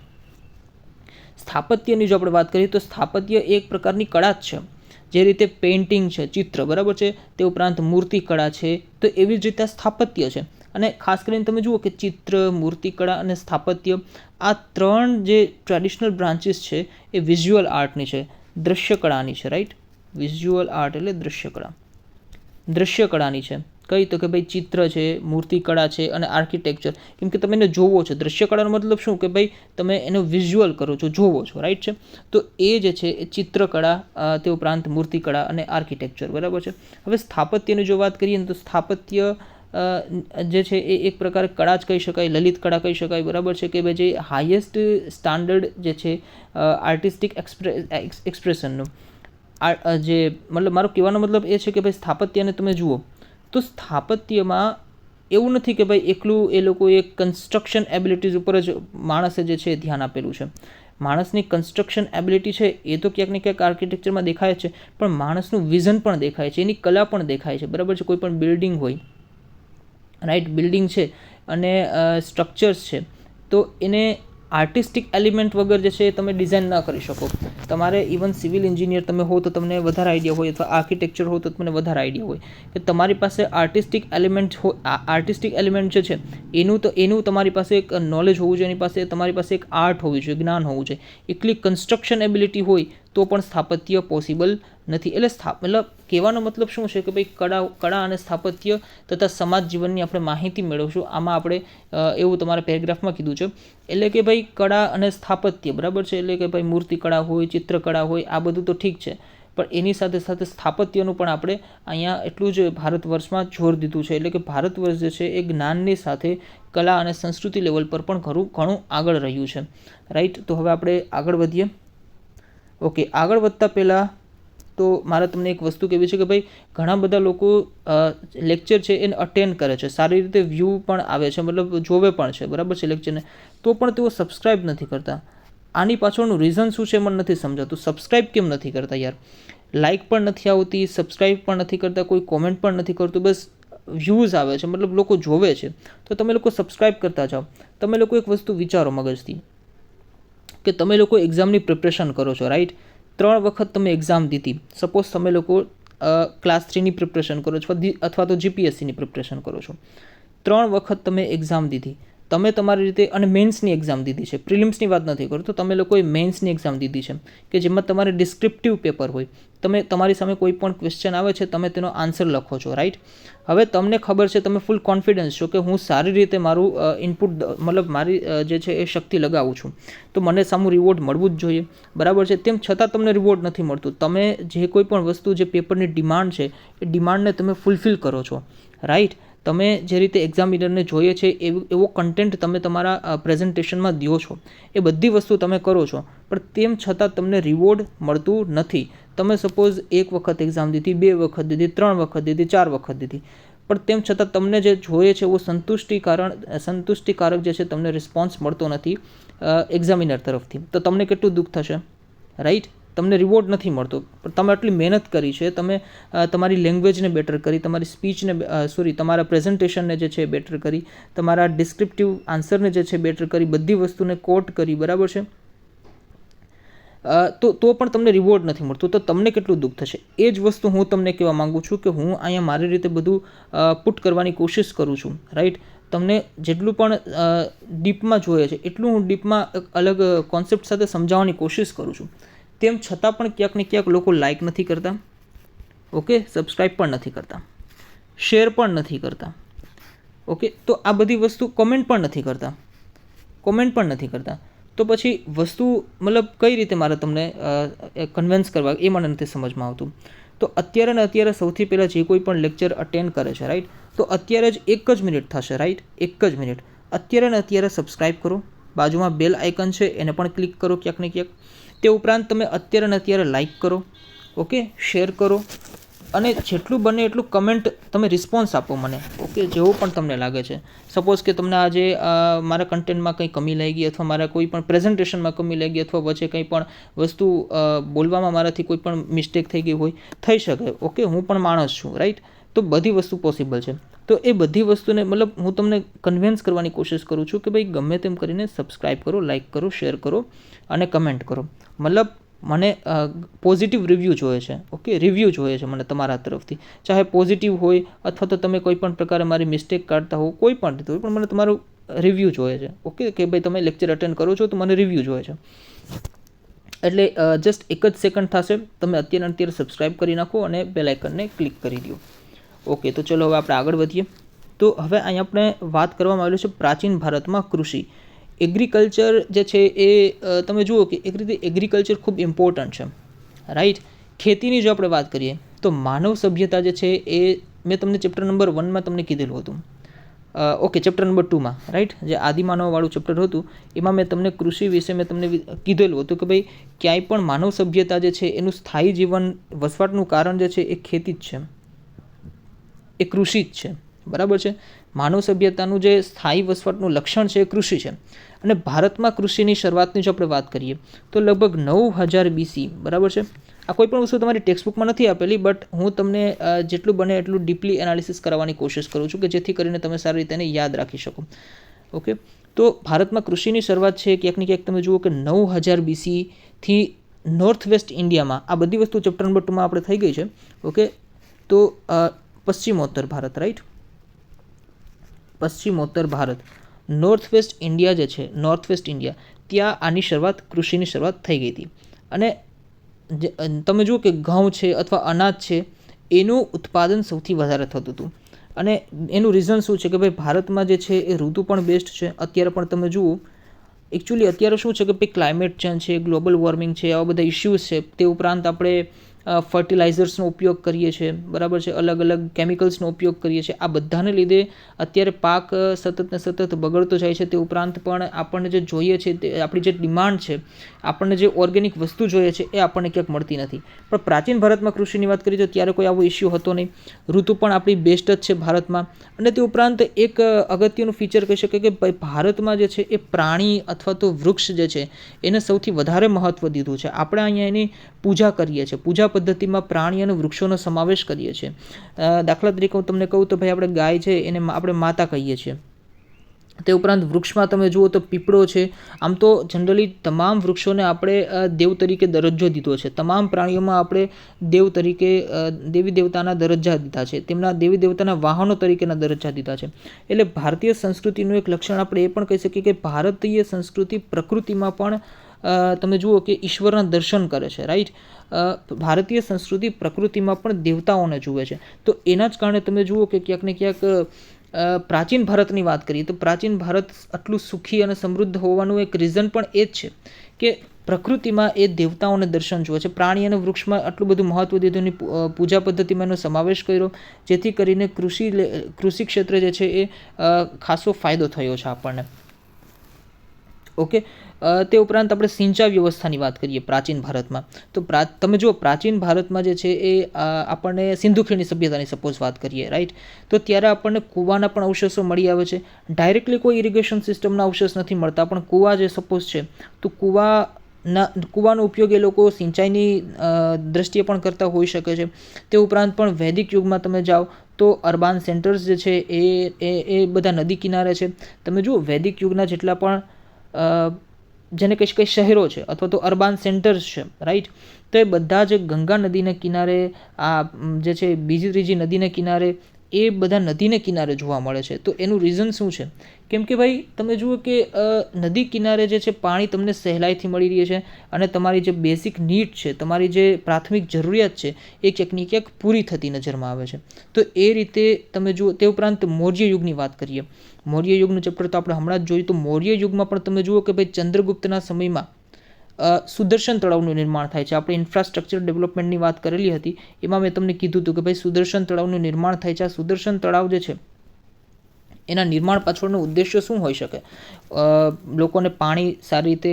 Speaker 1: સ્થાપત્યની જો આપણે વાત કરીએ તો સ્થાપત્ય એક પ્રકારની કળા જ છે. જે રીતે પેઇન્ટિંગ છે, ચિત્ર, બરાબર છે, તે ઉપરાંત મૂર્તિકળા છે, તો એવી જ રીતે સ્થાપત્ય છે. અને ખાસ કરીને તમે જુઓ કે ચિત્ર, મૂર્તિકળા અને સ્થાપત્ય આ ત્રણ જે ટ્રેડિશનલ બ્રાન્ચીસ છે એ વિઝ્યુઅલ આર્ટની છે, દ્રશ્યકળાની છે. રાઈટ. વિઝ્યુઅલ આર્ટ એટલે દ્રશ્યકળા, દ્રશ્યકળાની છે. કઈ? તો કે ભાઈ ચિત્ર છે, મૂર્તિકળા છે અને આર્કિટેક્ચર. કેમ કે તમે એને જોવો છો. દ્રશ્યકળાનો મતલબ શું કે ભાઈ તમે એનો વિઝ્યુઅલ કરો છો, જોવો છો. રાઈટ છે. તો એ જે છે એ ચિત્રકળા, તે ઉપરાંત મૂર્તિકળા અને આર્કિટેક્ચર, બરાબર છે. હવે સ્થાપત્યની જો વાત કરીએ ને તો સ્થાપત્ય જે છે એ એક પ્રકારે કળા જ કહી શકાય, લલિત કળા કહી શકાય, બરાબર છે, કે ભાઈ જે હાઈએસ્ટ સ્ટાન્ડર્ડ જે છે આર્ટિસ્ટિક એક્સપ્રેશનનું જે મતલબ મારો કહેવાનો મતલબ એ છે કે ભાઈ સ્થાપત્યને તમે જુઓ તો સ્થાપત્યમાં એવું નથી કે ભાઈ એકલું એ લોકોએ કન્સ્ટ્રક્શન એબિલિટીઝ ઉપર જ માણસે જે છે ધ્યાન આપેલું છે. માણસની કન્સ્ટ્રક્શન એબિલિટી છે એ તો ક્યાંક ને ક્યાંક આર્કિટેક્ચરમાં દેખાય છે, પણ માણસનું વિઝન પણ દેખાય છે, એની કલા પણ દેખાય છે, બરાબર છે. કોઈ પણ બિલ્ડિંગ હોય, રાઈટ, બિલ્ડિંગ છે અને સ્ટ્રક્ચર્સ છે, તો એને આર્ટિસ્ટિક એલિમેન્ટ વગર જે છે એ તમે ડિઝાઇન ના કરી શકો. તમારે ઇવન સિવિલ એન્જિનિયર તમે હો તો તમને વધારે આઈડિયા હોય, અથવા આર્કિટેક્ચર હો તો તમને વધારે આઈડિયા હોય કે તમારી પાસે આર્ટિસ્ટિક એલિમેન્ટ આર્ટિસ્ટિક એલિમેન્ટ જે છે એનું તમારી પાસે એક નોલેજ હોવું જોઈએ, એની પાસે તમારી પાસે એક આર્ટ હોવી જોઈએ, જ્ઞાન હોવું જોઈએ. એકલી કન્સ્ટ્રક્શન એબિલિટી હોય તો પણ સ્થાપત્ય પોસિબલ નથી. એટલે મતલબ કહેવાનો મતલબ શું છે કે ભાઈ કળા અને સ્થાપત્ય તથા સમાજ જીવનની આપણે માહિતી મેળવશું. આમાં આપણે એવું તમારા પેરેગ્રાફમાં કીધું છે. એટલે કે ભાઈ કળા અને સ્થાપત્ય, બરાબર છે, એટલે કે ભાઈ મૂર્તિકળા હોય, ચિત્રકળા હોય, આ બધું તો ઠીક છે, પણ એની સાથે સાથે સ્થાપત્યનું પણ આપણે અહીંયા એટલું જ ભારત વર્ષમાં જોર દીધું છે. એટલે કે ભારત વર્ષ જે છે એ જ્ઞાનની સાથે કલા અને સંસ્કૃતિ લેવલ પર પણ ઘણું આગળ રહ્યું છે. રાઈટ. તો હવે આપણે આગળ વધીએ. ઓકે, આગળ વધતા પહેલાં તો મારે તમને એક વસ્તુ કહેવી છે કે ભાઈ ઘણા બધા લોકો લેક્ચર છે એને અટેન્ડ કરે છે, સારી રીતે વ્યૂ પણ આવે છે, મતલબ જોવે પણ છે, બરાબર છે, લેક્ચરને, તો પણ તેઓ સબસ્ક્રાઈબ નથી કરતા. આની પાછળનું રીઝન શું છે મને નથી સમજાતું. સબસ્ક્રાઈબ કેમ નથી કરતા યાર? લાઇક પણ નથી આવતી, સબસ્ક્રાઈબ પણ નથી કરતા, કોઈ કોમેન્ટ પણ નથી કરતું, બસ વ્યૂઝ આવે છે, મતલબ લોકો જોવે છે. તો તમે લોકો સબસ્ક્રાઈબ કરતા જાઓ. તમે લોકો એક વસ્તુ વિચારો મગજથી કે તમે લોકો એક્ઝામની પ્રિપરેશન કરો છો, રાઈટ? 3 વખત તમે એક્ઝામ દીધી. સપોઝ તમે લોકો ક્લાસ 3ની પ્રિપરેશન કરો છો અથવા તો જીપીએસસીની પ્રિપરેશન કરો છો. 3 વખત તમે એક્ઝામ દીધી. તમે તમારી રીતે અને મેન્સની એક્ઝામ દીધી છે. પ્રિલિમ્સની વાત નથી કરતો. તમે લોકોએ મેન્સની એક્ઝામ દીધી છે કે જેમાં તમારે ડિસ્ક્રિપ્ટિવ પેપર હોય. તમારી સામે કોઈ પણ ક્વેશ્ચન આવે છે, તમે તેનો આન્સર લખો છો, રાઈટ? હવે તમને ખબર છે, તમે ફૂલ કોન્ફિડન્સ છો કે હું સારી રીતે મારું ઇનપુટ મતલબ મારી જે છે એ શક્તિ લગાવું છું, તો મને સામું રિવોર્ડ મળવું જ જોઈએ, બરાબર છે? તેમ છતાં તમને રિવોર્ડ નથી મળતું. તમે જે કોઈ પણ વસ્તુ જે પેપરની ડિમાન્ડ છે એ ડિમાન્ડને તમે ફૂલફિલ કરો છો, રાઈટ? તમે જે રીતે એક્ઝામિનરને જોઈએ છે એવો કન્ટેન્ટ તમે તમારા પ્રેઝન્ટેશનમાં દો છો, એ બધી વસ્તુ તમે કરો છો, પણ તેમ છતાં તમને રિવોર્ડ મળતું નથી. તમે સપોઝ 1 વખત એક્ઝામ દીધી, 2 વખત દીધી, 3 વખત દીધી, 4 વખત દીધી, પણ તેમ છતાં તમને જે જોઈએ છે એવો સંતુષ્ટિકારક જે છે તમને રિસ્પોન્સ મળતો નથી એક્ઝામિનર તરફથી, તો તમને કેટલું દુઃખ થશે, રાઈટ? તમને રિવોર્ડ નથી મળતો. પણ તમે આટલી મહેનત કરી છે, તમે તમારી લેંગ્વેજને બેટર કરી, તમારી સ્પીચને તમારા પ્રેઝન્ટેશનને જે છે એ બેટર કરી, તમારા ડિસ્ક્રિપ્ટિવ આન્સરને જે છે બેટર કરી, બધી વસ્તુને કોટ કરી, બરાબર છે? તો પણ તમને રિવોર્ડ નથી મળતું, તો તમને કેટલું દુઃખ થશે. એ જ વસ્તુ હું તમને કહેવા માગું છું કે હું અહીંયા મારી રીતે બધું પુટ કરવાની કોશિશ કરું છું, રાઈટ? તમને જેટલું પણ ડીપમાં જોઈએ છે એટલું હું ડીપમાં અલગ કોન્સેપ્ટ સાથે સમજાવવાની કોશિશ કરું છું. તેમ છતાં પણ ક્યાંક ને ક્યાંક લોકો લાઇક નથી કરતા, ઓકે? સબસ્ક્રાઈબ પણ નથી કરતા, શેર પણ નથી કરતા, ઓકે? તો આ બધી વસ્તુ કોમેન્ટ પણ નથી કરતા. તો પછી વસ્તુ મતલબ કઈ રીતે મારે તમને કન્વિન્સ કરવા એ મને નથી સમજમાં આવતું. તો અત્યારે સૌથી પહેલાં જે કોઈ પણ લેક્ચર અટેન્ડ કરે છે, રાઈટ? તો અત્યારે જ 1 જ મિનિટ થશે, રાઈટ? 1 જ મિનિટ. અત્યારે સબસ્ક્રાઈબ કરો. બાજુમાં બેલ આઇકન છે એને પણ ક્લિક કરો ક્યાંક ને ક્યાંક. તે ઉપરાંત તમે અત્યારે લાઇક કરો, ઓકે? શેર કરો અને જેટલું બને એટલું કમેન્ટ તમે રિસ્પોન્સ આપો મને, ઓકે? જેવું પણ તમને લાગે છે. સપોઝ કે તમને આજે મારા કન્ટેન્ટમાં કંઈ કમી લાગી અથવા મારા કોઈ પણ પ્રેઝન્ટેશનમાં કમી લાગી અથવા વચ્ચે કંઈ પણ વસ્તુ બોલવામાં મારાથી કોઈ પણ મિસ્ટેક થઈ ગઈ હોય, થઈ શકે, ઓકે? હું પણ માણસ છું, રાઈટ? તો બધી વસ્તુ પોસિબલ છે. તો એ બધી વસ્તુને મતલબ હું તમને કન્વિન્સ કરવાની કોશિશ કરું છું કે ભાઈ ગમે તેમ કરીને સબસ્ક્રાઈબ કરો, લાઇક કરો, શેર કરો અને કમેન્ટ કરો. મતલબ મને પોઝિટિવ રિવ્યૂ જોઈએ છે, ઓકે? રિવ્યૂ જોઈએ છે મને તમારા તરફથી, ચાહે પોઝિટિવ હોય અથવા તો તમે કોઈ પણ પ્રકારે મારી મિસ્ટેક કાઢતા હો, કોઈ પણ રીતે હોય, પણ મને તમારું રિવ્યૂ જોઈએ છે, ઓકે? કે ભાઈ તમે લેક્ચર અટેન્ડ કરો છો તો મને રિવ્યૂ જોઈએ છે. એટલે જસ્ટ 1 જ સેકન્ડ થશે, તમે અત્યારે સબસ્ક્રાઈબ કરી નાખો અને બેલ આઇકનને ક્લિક કરી દો, ઓકે? તો ચલો હવે આપણે આગળ વધીએ. તો હવે અહીં આપણે વાત કરવામાં આવેલી છે પ્રાચીન ભારતમાં કૃષિ. એગ્રીકલ્ચર જે છે એ તમે જુઓ કે એક રીતે એગ્રીકલ્ચર ખૂબ ઇમ્પોર્ટન્ટ છે, રાઈટ? ખેતીની જો આપણે વાત કરીએ તો માનવ સભ્યતા જે છે એ મેં તમને ચેપ્ટર નંબર 1માં તમને કીધેલું હતું, ઓકે? ચેપ્ટર નંબર 2માં, રાઈટ? જે આદિમાનવવાળું ચેપ્ટર હતું એમાં મેં તમને કૃષિ વિશે મેં તમને કીધેલું હતું કે ભાઈ ક્યાંય પણ માનવ સભ્યતા જે છે એનું સ્થાયી જીવન વસવાટનું કારણ જે છે એ ખેતી જ છે, એ કૃષિ જ છે, બરાબર છે? માનવ સભ્યતાનું જે સ્થાયી વસવાટનું લક્ષણ છે એ કૃષિ છે. અને ભારતમાં કૃષિની શરૂઆતની જો આપણે વાત કરીએ તો લગભગ 9000 BC, બરાબર છે? આ કોઈ પણ વસ્તુ તમારી ટેક્સ્ટબુકમાં નથી આપેલી, બટ હું તમને જેટલું બને એટલું ડીપલી એનાલિસિસ કરવાની કોશિશ કરું છું કે જેથી કરીને તમે સારી રીતે એને યાદ રાખી શકો, ઓકે? તો ભારતમાં કૃષિની શરૂઆત છે ક્યાંક ને ક્યાંક તમે જુઓ કે 9000 BC થી નોર્થ વેસ્ટ ઇન્ડિયામાં. આ બધી વસ્તુ ચેપ્ટર નંબર 2માં આપણે થઈ ગઈ છે, ઓકે? તો પશ્ચિમોત્તર ભારત, રાઈટ? પશ્ચિમોત્તર ભારત, નોર્થ વેસ્ટ ઇન્ડિયા જે છે, નોર્થ વેસ્ટ ઇન્ડિયા, ત્યાં આની શરૂઆત, કૃષિની શરૂઆત થઈ ગઈ હતી. અને તમે જુઓ કે ઘઉં છે અથવા અનાજ છે એનું ઉત્પાદન સૌથી વધારે થતું હતું. અને એનું રીઝન શું છે કે ભાઈ ભારતમાં જે છે એ ઋતુ પણ બેસ્ટ છે. અત્યારે પણ તમે જુઓ, એકચ્યુઅલી અત્યારે શું છે કે ભાઈ ક્લાઇમેટ ચેન્જ છે, ગ્લોબલ વોર્મિંગ છે, આવા બધા ઇશ્યુઝ છે. તે ઉપરાંત આપણે ફર્ટિલાઇઝર્સનો ઉપયોગ કરીએ છીએ, બરાબર છે? અલગ અલગ કેમિકલ્સનો ઉપયોગ કરીએ છીએ. આ બધાને લીધે અત્યારે પાક સતત બગડતો જાય છે. તે ઉપરાંત પણ આપણને જે જોઈએ છે તે આપણી જે ડિમાન્ડ છે, આપણને જે ઓર્ગેનિક વસ્તુ જોઈએ છે એ આપણને ક્યાંક મળતી નથી. પણ પ્રાચીન ભારતમાં કૃષિની વાત કરીએ તો ત્યારે કોઈ આવો ઇશ્યુ હતો નહીં. ઋતુ પણ આપણી બેસ્ટ જ છે ભારતમાં. અને તે ઉપરાંત એક અગત્યનું ફીચર કહી શકાય કે ભાઈ ભારતમાં જે છે એ પ્રાણી અથવા તો વૃક્ષ જે છે એને સૌથી વધારે મહત્ત્વ દીધું છે. આપણે અહીંયા એની પૂજા કરીએ છીએ. પૂજા પદ્ધતિમાં પ્રાણી અને વૃક્ષોનો સમાવેશ કરીએ છીએ. દાખલા તરીકે હું તમને કહું તો ભાઈ આપણે ગાય છે એને આપણે માતા કહીએ છીએ, તે ઉપરાંત વૃક્ષમાં તમે જુઓ તો પીપળો છે. આમ તો જનરલી તમામ વૃક્ષોને આપણે દેવ તરીકે દરજ્જો દીધો છે. તમામ પ્રાણીઓમાં આપણે દેવ તરીકે દેવી દેવતાના દરજ્જા દીધા છે, તેમના દેવી દેવતાના વાહનો તરીકેના દરજ્જા દીધા છે. એટલે ભારતીય સંસ્કૃતિનું એક લક્ષણ આપણે એ પણ કહી શકીએ કે ભારતીય સંસ્કૃતિ પ્રકૃતિમાં પણ તમે જુઓ કે ઈશ્વરના દર્શન કરે છે, રાઈટ. ભારતીય સંસ્કૃતિ પ્રકૃતિમાં પણ દેવતાઓને જુએ છે. તો એના જ કારણે તમે જુઓ કે ક્યાંક ને ક્યાંક પ્રાચીન ભારતની વાત કરીએ તો પ્રાચીન ભારત આટલું સુખી અને સમૃદ્ધ હોવાનું એક રીઝન પણ એ જ છે કે પ્રકૃતિમાં એ દેવતાઓને દર્શન જુએ છે. પ્રાણી અને વૃક્ષમાં આટલું બધું મહત્વ દીધું, એની પૂજા પદ્ધતિમાં એનો સમાવેશ કર્યો, જેથી કરીને કૃષિ ક્ષેત્રે જે છે એ ખાસો ફાયદો થયો છે આપણને. ઓકે. તે ઉપરાંત આપણે સિંચાઈ વ્યવસ્થાની વાત કરીએ પ્રાચીન ભારતમાં તો તમે જુઓ પ્રાચીન ભારતમાં જે છે એ આપણને સિંધુ ખીણની સભ્યતાની સપોઝ વાત કરીએ, રાઈટ. તો ત્યારે આપણને કૂવાના પણ અવશેષો મળી આવે છે. ડાયરેક્ટલી કોઈ ઇરિગેશન સિસ્ટમના અવશેષ નથી મળતા, પણ કૂવા જે સપોઝ છે તો કૂવાનો ઉપયોગ એ લોકો સિંચાઈની દ્રષ્ટિએ પણ કરતા હોઈ શકે છે. તે ઉપરાંત પણ વૈદિક યુગમાં તમે જાઓ તો અર્બાન સેન્ટર્સ જે છે એ બધા નદી કિનારે છે. તમે જુઓ વૈદિક યુગના જેટલા પણ જેને કહી શકાય શહેરો છે અથવા તો અર્બાન સેન્ટર્સ છે, રાઈટ. તો એ બધા જ ગંગા નદીને કિનારે, આ જે છે બીજી ત્રીજી નદીને કિનારે, એ બધા નદીને કિનારે જોવા મળે છે. તો એનું રીઝન શું છે? કેમ કે ભાઈ તમે જુઓ કે નદી કિનારે જે છે પાણી તમને સહેલાઈથી મળી રહે છે અને તમારી જે બેઝિક નીડ છે, તમારી જે પ્રાથમિક જરૂરિયાત છે એ ક્યાંક ને ક્યાંક પૂરી થતી નજરમાં આવે છે. તો એ રીતે તમે જુઓ. તે ઉપરાંત મૌર્ય યુગની વાત કરીએ. મૌર્ય યુગનું ચેપ્ટર તો આપણે હમણાં જ જોયું. તો મૌર્ય યુગમાં પણ તમે જુઓ કે ભાઈ ચંદ્રગુપ્તના સમયમાં સુદર્શન તળાવનું નિર્માણ થાય છે. આપણે ઇન્ફ્રાસ્ટ્રક્ચર ડેવલપમેન્ટની વાત કરેલી હતી, એમાં મેં તમને કીધું હતું કે ભાઈ સુદર્શન તળાવનું નિર્માણ થાય છે. આ સુદર્શન તળાવ જે છે એના નિર્માણ પાછળનો ઉદ્દેશ્ય શું હોઈ શકે? લોકોને પાણી સારી રીતે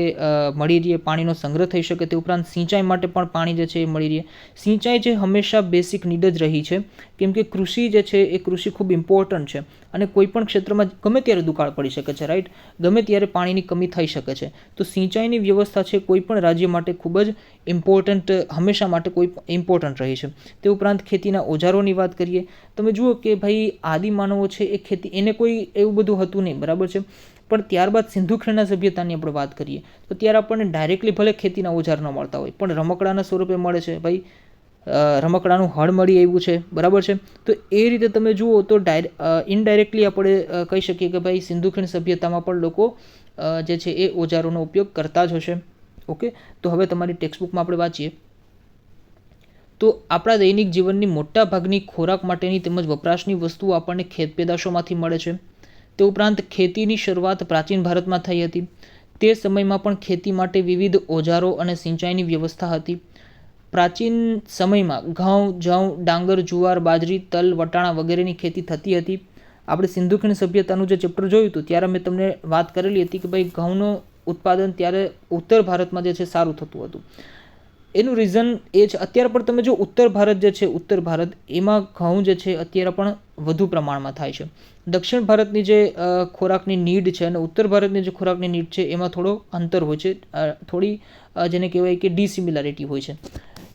Speaker 1: મળી રહે, પાણીનો સંગ્રહ થઈ શકે. તે ઉપરાંત સિંચાઈ માટે પણ પાણી જે છે એ મળી રહે. સિંચાઈ જે હંમેશા બેસિક નીડ જ રહી છે, કેમ કે કૃષિ જે છે એ કૃષિ ખૂબ ઇમ્પોર્ટન્ટ છે અને કોઈ પણ ક્ષેત્રમાં ગમે ત્યારે દુકાળ પડી શકે છે, રાઈટ. ગમે ત્યારે પાણીની કમી થઈ શકે છે. તો સિંચાઈની વ્યવસ્થા છે કોઈ પણ રાજ્ય માટે ખૂબ જ ઇમ્પોર્ટન્ટ, હંમેશા માટે કોઈ ઇમ્પોર્ટન્ટ રહી છે. તે ઉપરાંત ખેતીના ઓજારોની વાત કરીએ. તમે જુઓ કે ભાઈ આદિમાનવો છે એ ખેતી, એને કોઈ એવું બધું હતું નહીં, બરાબર છે. પણ ત્યારબાદ સિંધુ ખીણના સભ્યતાની આપણે વાત કરીએ તો ત્યારે આપણને ડાયરેક્ટલી ભલે ખેતીના ઓજાર ન મળતા હોય, પણ રમકડાના સ્વરૂપે મળે છે. ભાઈ રમકડાનું હળ મળી આવ્યું છે, બરાબર છે. તો એ રીતે તમે જુઓ તો ઇનડાયરેક્ટલી આપણે કહી શકીએ કે ભાઈ સિંધુ ખીણ સભ્યતામાં પણ લોકો જે છે એ ઓજારોનો ઉપયોગ કરતા જ હશે. ઓકે. તો હવે તમારી ટેક્સ્ટબુકમાં આપણે વાંચીએ તો આપણા દૈનિક જીવનની મોટા ભાગની ખોરાક માટેની તેમજ વપરાશની વસ્તુઓ આપણને ખેત પેદાશોમાંથી મળે છે. તે ઉપરાંત ખેતીની શરૂઆત પ્રાચીન ભારતમાં થઈ હતી. તે સમયમાં પણ ખેતી માટે વિવિધ ઓજારો અને સિંચાઈની વ્યવસ્થા હતી. પ્રાચીન સમયમાં ઘઉં, જવ, ડાંગર, જુવાર, બાજરી, તલ, વટાણા વગેરેની ખેતી થતી હતી. આપણે સિંધુ ખીણ સભ્યતાનું જે ચેપ્ટર જોયું હતું ત્યારે મેં તમને વાત કરેલી હતી કે ભાઈ ઘઉંનું ઉત્પાદન ત્યારે ઉત્તર ભારતમાં જે છે સારું થતું હતું. એનું રીઝન એ છે, અત્યારે પણ તમે જો ઉત્તર ભારત જે છે, ઉત્તર ભારત એમાં ઘઉં જે છે અત્યારે પણ વધુ પ્રમાણમાં થાય છે. દક્ષિણ ભારતની જે ખોરાકની નીડ છે અને ઉત્તર ભારતની જે ખોરાકની નીડ છે એમાં થોડો અંતર હોય છે, થોડી જેને કહેવાય કે ડિસિમિલારિટી હોય છે.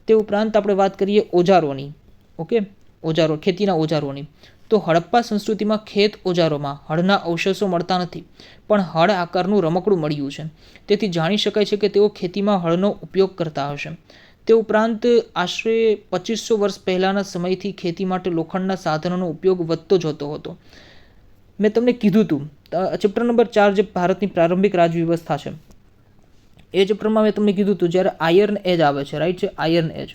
Speaker 1: તે ઉપરાંત આપણે વાત કરીએ ઓજારોની. ઓકે. ઓજારો, ખેતીના ઓજારોની. તો હડપ્પા સંસ્કૃતિમાં ખેત ઓજારોમાં હળના અવશેષો મળતા નથી, પણ હળ આકારનું રમકડું મળ્યું છે. તેથી જાણી શકાય છે કે તેઓ ખેતીમાં હળનો ઉપયોગ કરતા હશે. તે ઉપરાંત આશરે 2500 વર્ષ પહેલાંના સમયથી ખેતી માટે લોખંડના સાધનોનો ઉપયોગ વધતો જતો હતો. મેં તમને કીધું હતું ચેપ્ટર નંબર 4 જે ભારતની પ્રારંભિક રાજવ્યવસ્થા છે એ ચેપ્ટરમાં મેં તમને કીધું હતું જ્યારે આયર્ન એજ આવે છે, રાઈટ છે, આયર્ન એજ,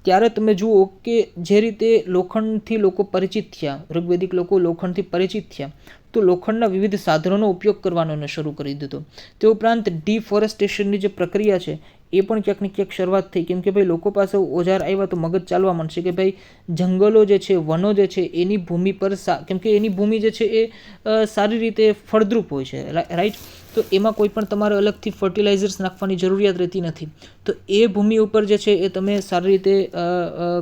Speaker 1: ત્યારે તમે જુઓ કે જે રીતે લોખંડથી લોકો પરિચિત થયા, ઋગ્વેદિક લોકો લોખંડથી પરિચિત થયા, તો લોખંડના વિવિધ સાધનોનો ઉપયોગ કરવાનો એને શરૂ કરી દીધો. તે ઉપરાંત ડિફોરેસ્ટેશનની જે પ્રક્રિયા છે એ પણ ક્યાંક ને ક્યાંક શરૂઆત થઈ, કેમ કે ભાઈ લોકો પાસે ઓજાર આવ્યા તો મગજ ચાલવા માંડશે કે ભાઈ જંગલો જે છે, વનો જે છે એની ભૂમિ પર, કેમ કે એની ભૂમિ જે છે એ સારી રીતે ફળદ્રુપ હોય છે, રાઈટ. તો એમાં કોઈ પણ તમારે અલગથી ફર્ટિલાઇઝર્સ નાખવાની જરૂરિયાત રહેતી નથી. તો એ ભૂમિ ઉપર જે છે એ તમે સારી રીતે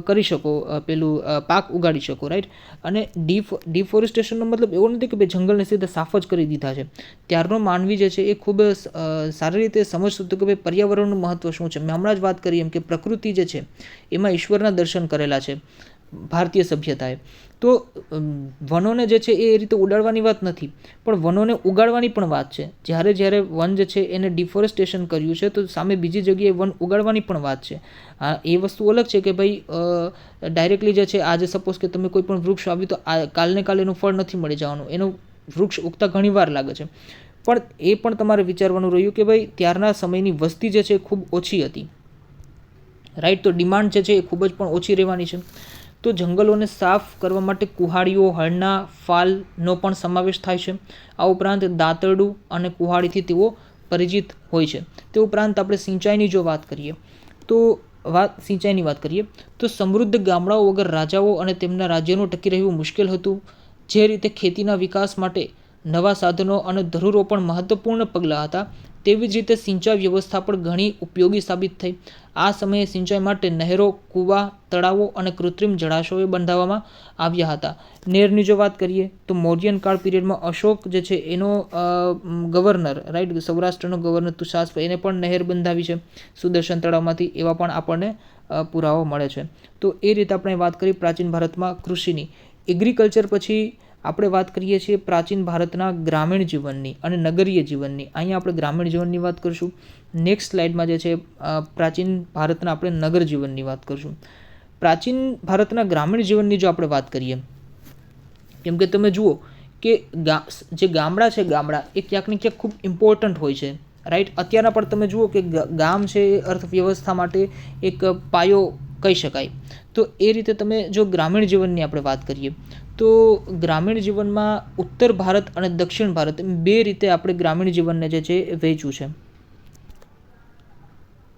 Speaker 1: કરી શકો, પેલું પાક ઉગાડી શકો, રાઈટ. અને ડિફોરેસ્ટેશનનો મતલબ એવો નથી કે ભાઈ જંગલને સીધા સાફ જ કરી દીધા છે. ત્યારનો માનવી જે છે એ ખૂબ સારી રીતે સમજતો હતો કે ભાઈ પર્યાવરણનું મહત્વ શું છે. મેં હમણાં જ વાત કરી એમ કે પ્રકૃતિ જે છે એમાં ઈશ્વરના દર્શન કરેલા છે. ભારતીય સભ્યતાએ. તો વનોને જે છે એ રીતે ઉડાડવાની વાત નથી, પણ વનોને ઉગાડવાની પણ વાત છે. જ્યારે વન જે છે એને ડિફોરેસ્ટેશન કર્યું છે, તો સામે બીજી જગ્યાએ વન ઉગાડવાની પણ વાત છે. હા, એ વસ્તુ અલગ છે કે ભાઈ ડાયરેક્ટલી જે છે આજે સપોઝ કે તમે કોઈ પણ વૃક્ષ આવ્યું તો કાલને કાલે એનું ફળ નથી મળી જવાનું, એનું વૃક્ષ ઉગતા ઘણી વાર લાગે છે. પણ એ પણ તમારે વિચારવાનું રહ્યું કે ભાઈ ત્યારના સમયની વસ્તી જે છે એ ખૂબ ઓછી હતી, રાઈટ. તો ડિમાન્ડ જે છે એ ખૂબ જ પણ ઓછી રહેવાની છે. તો જંગલોને સાફ કરવા માટે કુહાડીઓ, હરણા, ફાલનો પણ સમાવેશ થાય છે. આ ઉપરાંત દાંતરડું અને કુહાડીથી તેઓ પરિચિત હોય છે. તે ઉપરાંત આપણે સિંચાઈની જો વાત કરીએ તો સમૃદ્ધ ગામડાઓ વગર રાજાઓ અને તેમના રાજ્યનું ટકી રહેવું મુશ્કેલ હતું. જે રીતે ખેતીના વિકાસ માટે નવા સાધનો અને ધરુરોપણ મહત્વપૂર્ણ પગલાં હતા, તેવી જ રીતે સિંચાઈ વ્યવસ્થા પણ ઘણી ઉપયોગી સાબિત થઈ. આ સમયે સિંચાઈ માટે નહેરો, કૂવા, તળાવો અને કૃત્રિમ જળાશયો બંધાવવામાં આવ્યા હતા. નહેરની જો વાત કરીએ તો મૌર્યન કાળ પીરિયડમાં અશોક જે છે એનો ગવર્નર, રાઈટ, સૌરાષ્ટ્રનો ગવર્નર તુષાર, એને પણ નહેર બંધાવી છે સુદર્શન તળાવમાંથી, એવા પણ આપણને પુરાવો મળે છે. તો એ રીતે આપણે વાત કરી પ્રાચીન ભારતમાં કૃષિની. એગ્રીકલ્ચર પછી આપણે વાત કરીએ છીએ પ્રાચીન ભારતના ગ્રામીણ જીવનની અને નગરીય જીવનની. અહીંયા આપણે ગ્રામીણ જીવનની વાત કરીશું. નેક્સ્ટ સ્લાઇડમાં જે છે પ્રાચીન ભારતના આપણે નગર જીવનની વાત કરીશું. પ્રાચીન ભારતના ગ્રામીણ જીવનની જો આપણે વાત કરીએ, કેમ કે તમે જુઓ કે જે ગામડા છે, ગામડા એ ક્યાંક ને ક્યાંક ખૂબ ઇમ્પોર્ટન્ટ હોય છે, રાઈટ. અત્યારના પણ તમે જુઓ કે ગામ છે એ અર્થવ્યવસ્થા માટે એક પાયો કહી શકાય. તો એ રીતે તમે જો ગ્રામીણ જીવનની આપણે વાત કરીએ તો ગ્રામીણ જીવનમાં ઉત્તર ભારત અને દક્ષિણ ભારત બે રીતે આપણે ગ્રામીણ જીવનને જે છે એ વહેંચ્યું છે.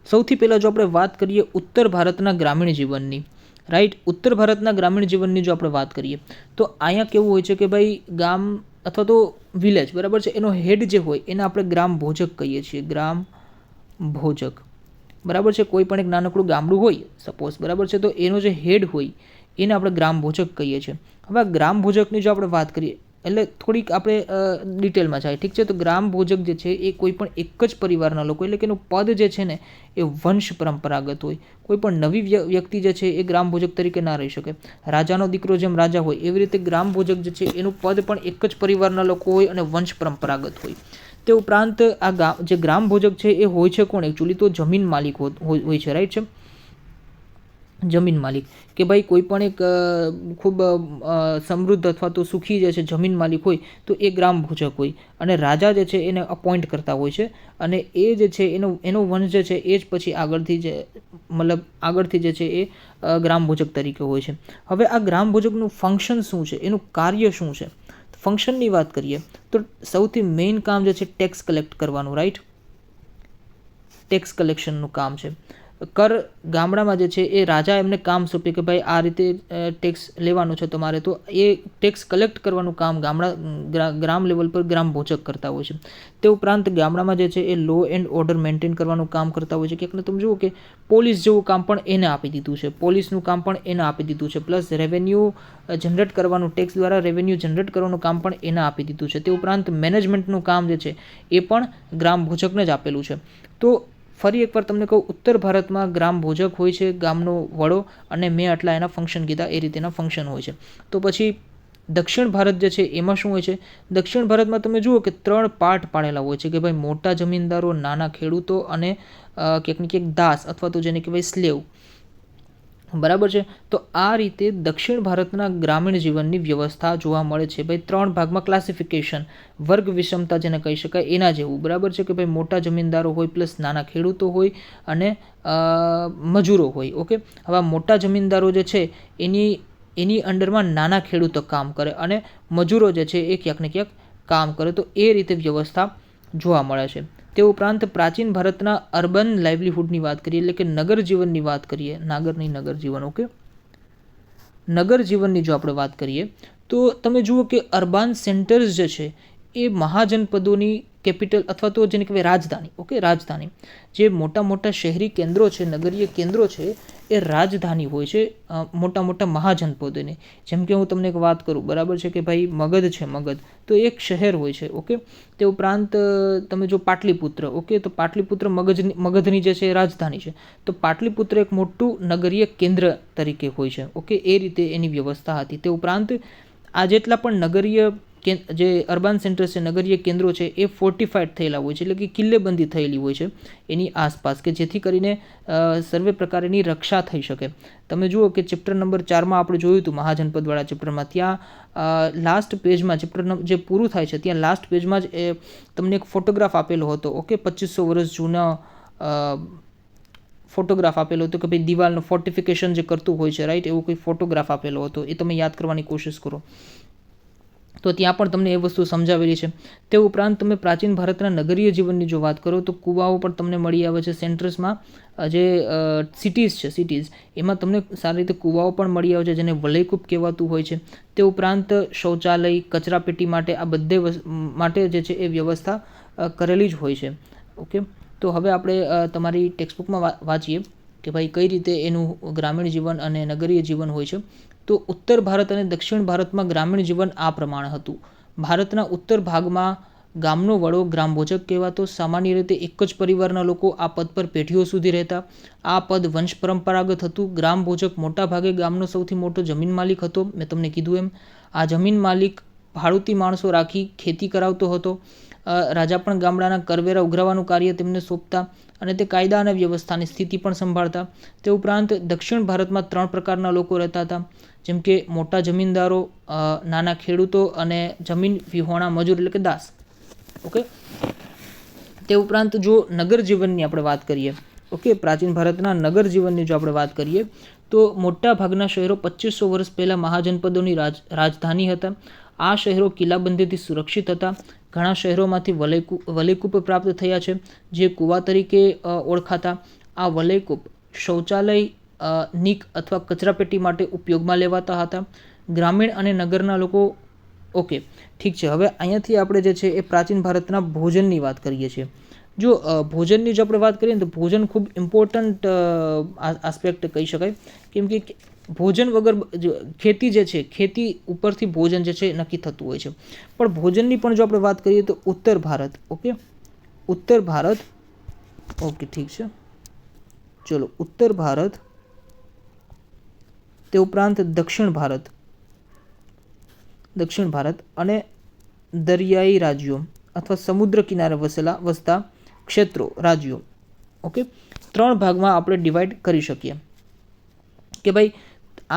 Speaker 1: સૌથી પહેલાં જો આપણે વાત કરીએ ઉત્તર ભારતના ગ્રામીણ જીવનની, રાઈટ, ઉત્તર ભારતના ગ્રામીણ જીવનની જો આપણે વાત કરીએ તો અહીંયા કેવું હોય છે કે ભાઈ ગામ અથવા તો વિલેજ, બરાબર છે, એનો હેડ જે હોય એને આપણે ગ્રામ ભોજક કહીએ છીએ. ગ્રામ ભોજક, બરાબર છે. કોઈ પણ એક નાનકડું ગામડું હોય સપોઝ, બરાબર છે, તો એનો જે હેડ હોય એને આપણે ગ્રામ ભોજક કહીએ છીએ. હવે ગ્રામ ભોજકની જો આપણે વાત કરીએ એટલે થોડીક આપણે ડિટેલમાં જાય, ઠીક છે. તો ગ્રામ ભોજક જે છે એ કોઈ પણ એક જ પરિવારના લોકો, એટલે કે એનું પદ જે છે ને એ વંશ પરંપરાગત હોય. કોઈ પણ નવી વ્યક્તિ જે છે એ ગ્રામ ભોજક તરીકે ના રહી શકે. રાજાનો દીકરો જેમ રાજા હોય એવી રીતે ગ્રામ ભોજક જે છે એનું પદ પણ એક જ પરિવારના લોકો હોય અને વંશ પરંપરાગત હોય. તે ઉપરાંત આ જે ગ્રામ ભોજક છે એ હોય છે કોણ? એકચ્યુઅલી તો જમીન માલિક હોય છે, રાઈટ છે. જમીન માલિક કે ભાઈ કોઈ પણ એક ખૂબ સમૃદ્ધ અથવા તો સુખી જે છે જમીન માલિક હોય તો એ ગ્રામ ભોજક હોય, અને રાજા જે છે એને અપોઇન્ટ કરતા હોય છે, અને એ જે છે એનો વંશ જે છે એ જ પછી આગળથી જે છે એ ગ્રામ ભોજક તરીકે હોય છે. હવે આ ગ્રામ ભોજકનું ફંક્શન શું છે, એનું કાર્ય શું છે? ફંક્શનની વાત કરીએ તો સૌથી મેઇન કામ જે છે ટેક્સ કલેક્ટ કરવાનું, રાઈટ. ટેક્સ કલેક્શનનું કામ છે. કર ગામડામાં જે છે એ રાજા એમને કામ સોંપે કે ભાઈ આ રીતે ટેક્સ લેવાનું છે તમારે, તો એ ટેક્સ કલેક્ટ કરવાનું કામ ગ્રામ લેવલ પર ગ્રામ ભોજક કરતા હોય છે. તે ઉપરાંત ગામડામાં જે છે એ લો એન્ડ ઓર્ડર મેન્ટેન કરવાનું કામ કરતા હોય છે. ક્યાંક તમે જુઓ કે પોલીસ જેવું કામ પણ એને આપી દીધું છે, પોલીસનું કામ પણ એને આપી દીધું છે, પ્લસ રેવન્યુ જનરેટ કરવાનું, ટેક્સ દ્વારા રેવન્યુ જનરેટ કરવાનું કામ પણ એને આપી દીધું છે. તે ઉપરાંત મેનેજમેન્ટનું કામ જે છે એ પણ ગ્રામ ભોજકને જ આપેલું છે. તો ફરી એકવાર તમને કહું, ઉત્તર ભારતમાં ગ્રામ ભોજક હોય છે, ગામનો વડો, અને મેં આટલા એના ફંક્શન કીધા એ રીતેના ફંક્શન હોય છે. તો પછી દક્ષિણ ભારત જે છે એમાં શું હોય છે? દક્ષિણ ભારતમાં તમે જુઓ કે 3 પાર્ટ પાડેલા હોય છે કે ભાઈ મોટા જમીનદારો, નાના ખેડૂતો અને ક્યાંક ને ક્યાંક દાસ અથવા તો જેને કહેવાય સ્લેવ, બરાબર છે. તો આ રીતે દક્ષિણ ભારતના ગ્રામીણ જીવનની વ્યવસ્થા જોવા મળે છે. ભાઈ 3 ભાગમાં ક્લાસિફિકેશન, વર્ગ વિષમતા જેને કહી શકાય એના જેવું, બરાબર છે, કે ભાઈ મોટા જમીનદારો હોય પ્લસ નાના ખેડૂતો હોય અને મજૂરો હોય. ઓકે, હવે મોટા જમીનદારો જે છે એની અંડરમાં નાના ખેડૂતો કામ કરે અને મજૂરો જે છે એ ક્યાંક ને ક્યાંક કામ કરે. તો એ રીતે વ્યવસ્થા જોવા મળે છે. તે ઉપરાંત પ્રાચીન ભારતના અર્બન લાઇવલીહુડની વાત કરીએ, એટલે કે નગર જીવનની વાત કરીએ, નગર જીવન, ઓકે, નગર જીવનની જો આપણે વાત કરીએ તો તમે જુઓ કે અર્બન સેન્ટર્સ જે છે એ મહાજનપદોની કેપિટલ અથવા તો જેને કહેવાય રાજધાની. ઓકે, રાજધાની. જે મોટા મોટા શહેરી કેન્દ્રો છે, નગરીય કેન્દ્રો છે, એ રાજધાની હોય છે મોટા મોટા મહાજનપદોની. જેમ કે હું તમને એક વાત કરું, બરાબર છે, કે ભાઈ મગધ છે, મગધ તો એક શહેર હોય છે. ઓકે, તે ઉપરાંત તમે જો પાટલીપુત્ર, ઓકે, તો પાટલીપુત્ર મગધની જે છે એ રાજધાની છે. તો પાટલીપુત્ર એક મોટું નગરીય કેન્દ્ર તરીકે હોય છે. ઓકે, એ રીતે એની વ્યવસ્થા હતી. તે ઉપરાંત આ જેટલા પણ નગરીય જે અર્બન સેન્ટર્સ છે, નગરીય કેન્દ્રો છે, એ ફોર્ટિફાઈડ થયેલા હોય છે, એટલે કે કિલ્લેબંધી થયેલી હોય છે એની આસપાસ, કે જેથી કરીને સર્વે પ્રકારની રક્ષા થઈ શકે. તમે જુઓ કે ચેપ્ટર નંબર 4માં આપણે જોયું હતું, મહાજનપદવાળા ચેપ્ટરમાં, ત્યાં લાસ્ટ પેજમાં ચેપ્ટર જે પૂરું થાય છે ત્યાં લાસ્ટ પેજમાં જ તમને એક ફોટોગ્રાફ આપેલો હતો. ઓકે, 2500 વર્ષ જૂના ફોટોગ્રાફ આપેલો હતો, કે ભાઈ દિવાલનું ફોર્ટિફિકેશન જે કરતું હોય છે, રાઈટ, એવો કોઈ ફોટોગ્રાફ આપેલો હતો. એ તમે યાદ કરવાની કોશિશ કરો. તો ત્યાં પણ તમને એ વસ્તુ સમજાવેલી છે. તે ઉપરાંત તમે પ્રાચીન ભારતના નગરીય જીવનની જો વાત કરો તો કુવાઓ પણ તમને મળી આવે છે. સેન્ટર્સમાં જે સિટીઝ છે, સિટીઝ એમાં તમને સારી રીતે કુવાઓ પણ મળી આવે છે, જેને વલયકૂપ કહેવાતું હોય છે. તે ઉપરાંત શૌચાલય, કચરાપેટી માટે આ બધે માટે જે છે એ વ્યવસ્થા કરેલી જ હોય છે. ઓકે, તો હવે આપણે તમારી ટેક્સ્ટબુકમાં વાંચીએ કે ભાઈ કઈ રીતે એનું ગ્રામીણ જીવન અને નગરીય જીવન હોય છે. તો ઉત્તર ભારત અને દક્ષિણ ભારતમાં ગ્રામીણ જીવન આ પ્રમાણે હતું. ભારતના ઉત્તર ભાગમાં ગામનો વડો ગ્રામભોજક કહેવાતો. સામાન્ય રીતે એક જ પરિવારના લોકો આ પદ પર પેઢીઓ સુધી રહેતા. આ પદ વંશ પરંપરાગત હતું. ગ્રામભોજક મોટા ભાગે ગામનો સૌથી મોટો જમીન માલિક હતો. મેં તમને કીધું એમ, આ જમીન માલિક ભાડુતી માણસો રાખી ખેતી કરાવતો હતો. રાજા પણ ગામડાના કરવેરા ઉઘરાવવાનું કાર્ય તેમને સોંપતા અને તે કાયદા અને વ્યવસ્થાની સ્થિતિ પણ સંભાળતા. તે ઉપરાંત દક્ષિણ ભારતમાં 3 પ્રકારના લોકો રહેતા હતા, જેમ કે મોટા જમીનદારો, નાના ખેડૂતો અને જમીન વિહોણા મજૂર એટલે કે દાસ. ઓકે, તે ઉપરાંત જો નગર જીવનની આપણે વાત કરીએ, ઓકે, પ્રાચીન ભારતના નગર જીવનની જો આપણે વાત કરીએ તો મોટા ભાગના શહેરો 2500 વર્ષ પહેલાં મહાજનપદોની રાજધાની હતા. આ શહેરો કિલ્લાબંધીથી સુરક્ષિત હતા. ઘણા શહેરોમાંથી વલયકૂપ પ્રાપ્ત થયા છે, જે કૂવા તરીકે ઓળખાતા. આ વલયકૂપ શૌચાલય, નીક અથવા કચરાપેટી માટે ઉપયોગમાં લેવાતા હતા. ગ્રામીણ અને નગરના લોકો, ઓકે, ઠીક છે. હવે અહીંયાથી આપણે જે છે એ પ્રાચીન ભારતના ભોજનની વાત કરીએ છીએ. જો ભોજનની જો આપણે વાત કરીએ ને તો ભોજન ખૂબ ઇમ્પોર્ટન્ટ આસ્પેક્ટ કહી શકાય, કેમ કે ભોજન વગર ખેતી જે છે, ખેતી ઉપરથી ભોજન જે છે નક્કી થતું હોય છે. પણ ભોજનની પણ જો આપણે વાત કરીએ તો ઉત્તર ભારત, ઓકે, ઉત્તર ભારત, ઓકે, ઠીક છે, ચલો, ઉત્તર ભારત, તે ઉપરાંત દક્ષિણ ભારત અને દરિયાઈ રાજ્યો અથવા સમુદ્ર કિનારે વસતા ક્ષેત્રો, રાજ્યો, ઓકે, 3 ભાગમાં આપણે ડિવાઈડ કરી શકીએ કે ભાઈ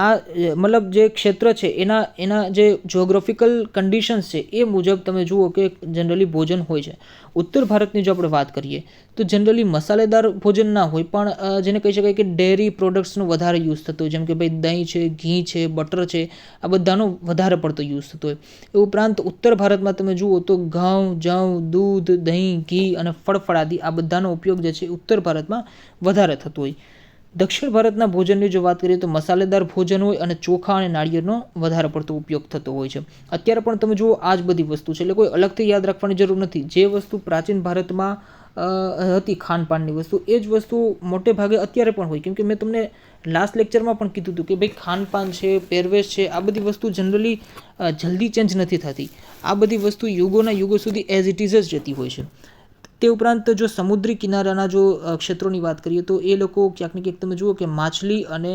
Speaker 1: આ મતલબ જે ક્ષેત્ર છે એના જે જિયોગ્રાફિકલ કન્ડિશન્સ છે એ મુજબ તમે જુઓ કે જનરલી ભોજન હોય છે. ઉત્તર ભારતની જો આપણે વાત કરીએ તો જનરલી મસાલેદાર ભોજન ના હોય, પણ જેને કહી શકાય કે ડેરી પ્રોડક્ટ્સનો વધારે યુઝ થતો હોય, જેમ કે ભાઈ દહીં છે, ઘી છે, બટર છે, આ બધાનો વધારે પડતો યુઝ થતો હોય. એ ઉપરાંત ઉત્તર ભારતમાં તમે જુઓ તો ઘઉં, જવ, દૂધ, દહીં, ઘી અને ફળફળાદી આ બધાનો ઉપયોગ જે છે ઉત્તર ભારતમાં વધારે થતો હોય. દક્ષિણ ભારતના ભોજનની જો વાત કરીએ તો મસાલેદાર ભોજન હોય અને ચોખા અને નાળિયેરનો વધારે પડતો ઉપયોગ થતો હોય છે. અત્યારે પણ તમે જુઓ આ જ બધી વસ્તુ છે, એટલે કોઈ અલગથી યાદ રાખવાની જરૂર નથી. જે વસ્તુ પ્રાચીન ભારતમાં હતી ખાનપાનની વસ્તુ, એ જ વસ્તુ મોટે ભાગે અત્યારે પણ હોય. કેમ કે મેં તમને લાસ્ટ લેક્ચરમાં પણ કીધું હતું કે ભાઈ ખાનપાન છે, પહેરવેશ છે, આ બધી વસ્તુ જનરલી જલ્દી ચેન્જ નથી થતી. આ બધી વસ્તુ યુગોના યુગો સુધી એઝ ઇટ ઇઝ જ રહેતી હોય છે. તે ઉપરાંત જો સમુદ્રી કિનારાના જો ક્ષેત્રોની વાત કરીએ તો એ લોકો ક્યાંક ને ક્યાંક તમે જુઓ કે માછલી અને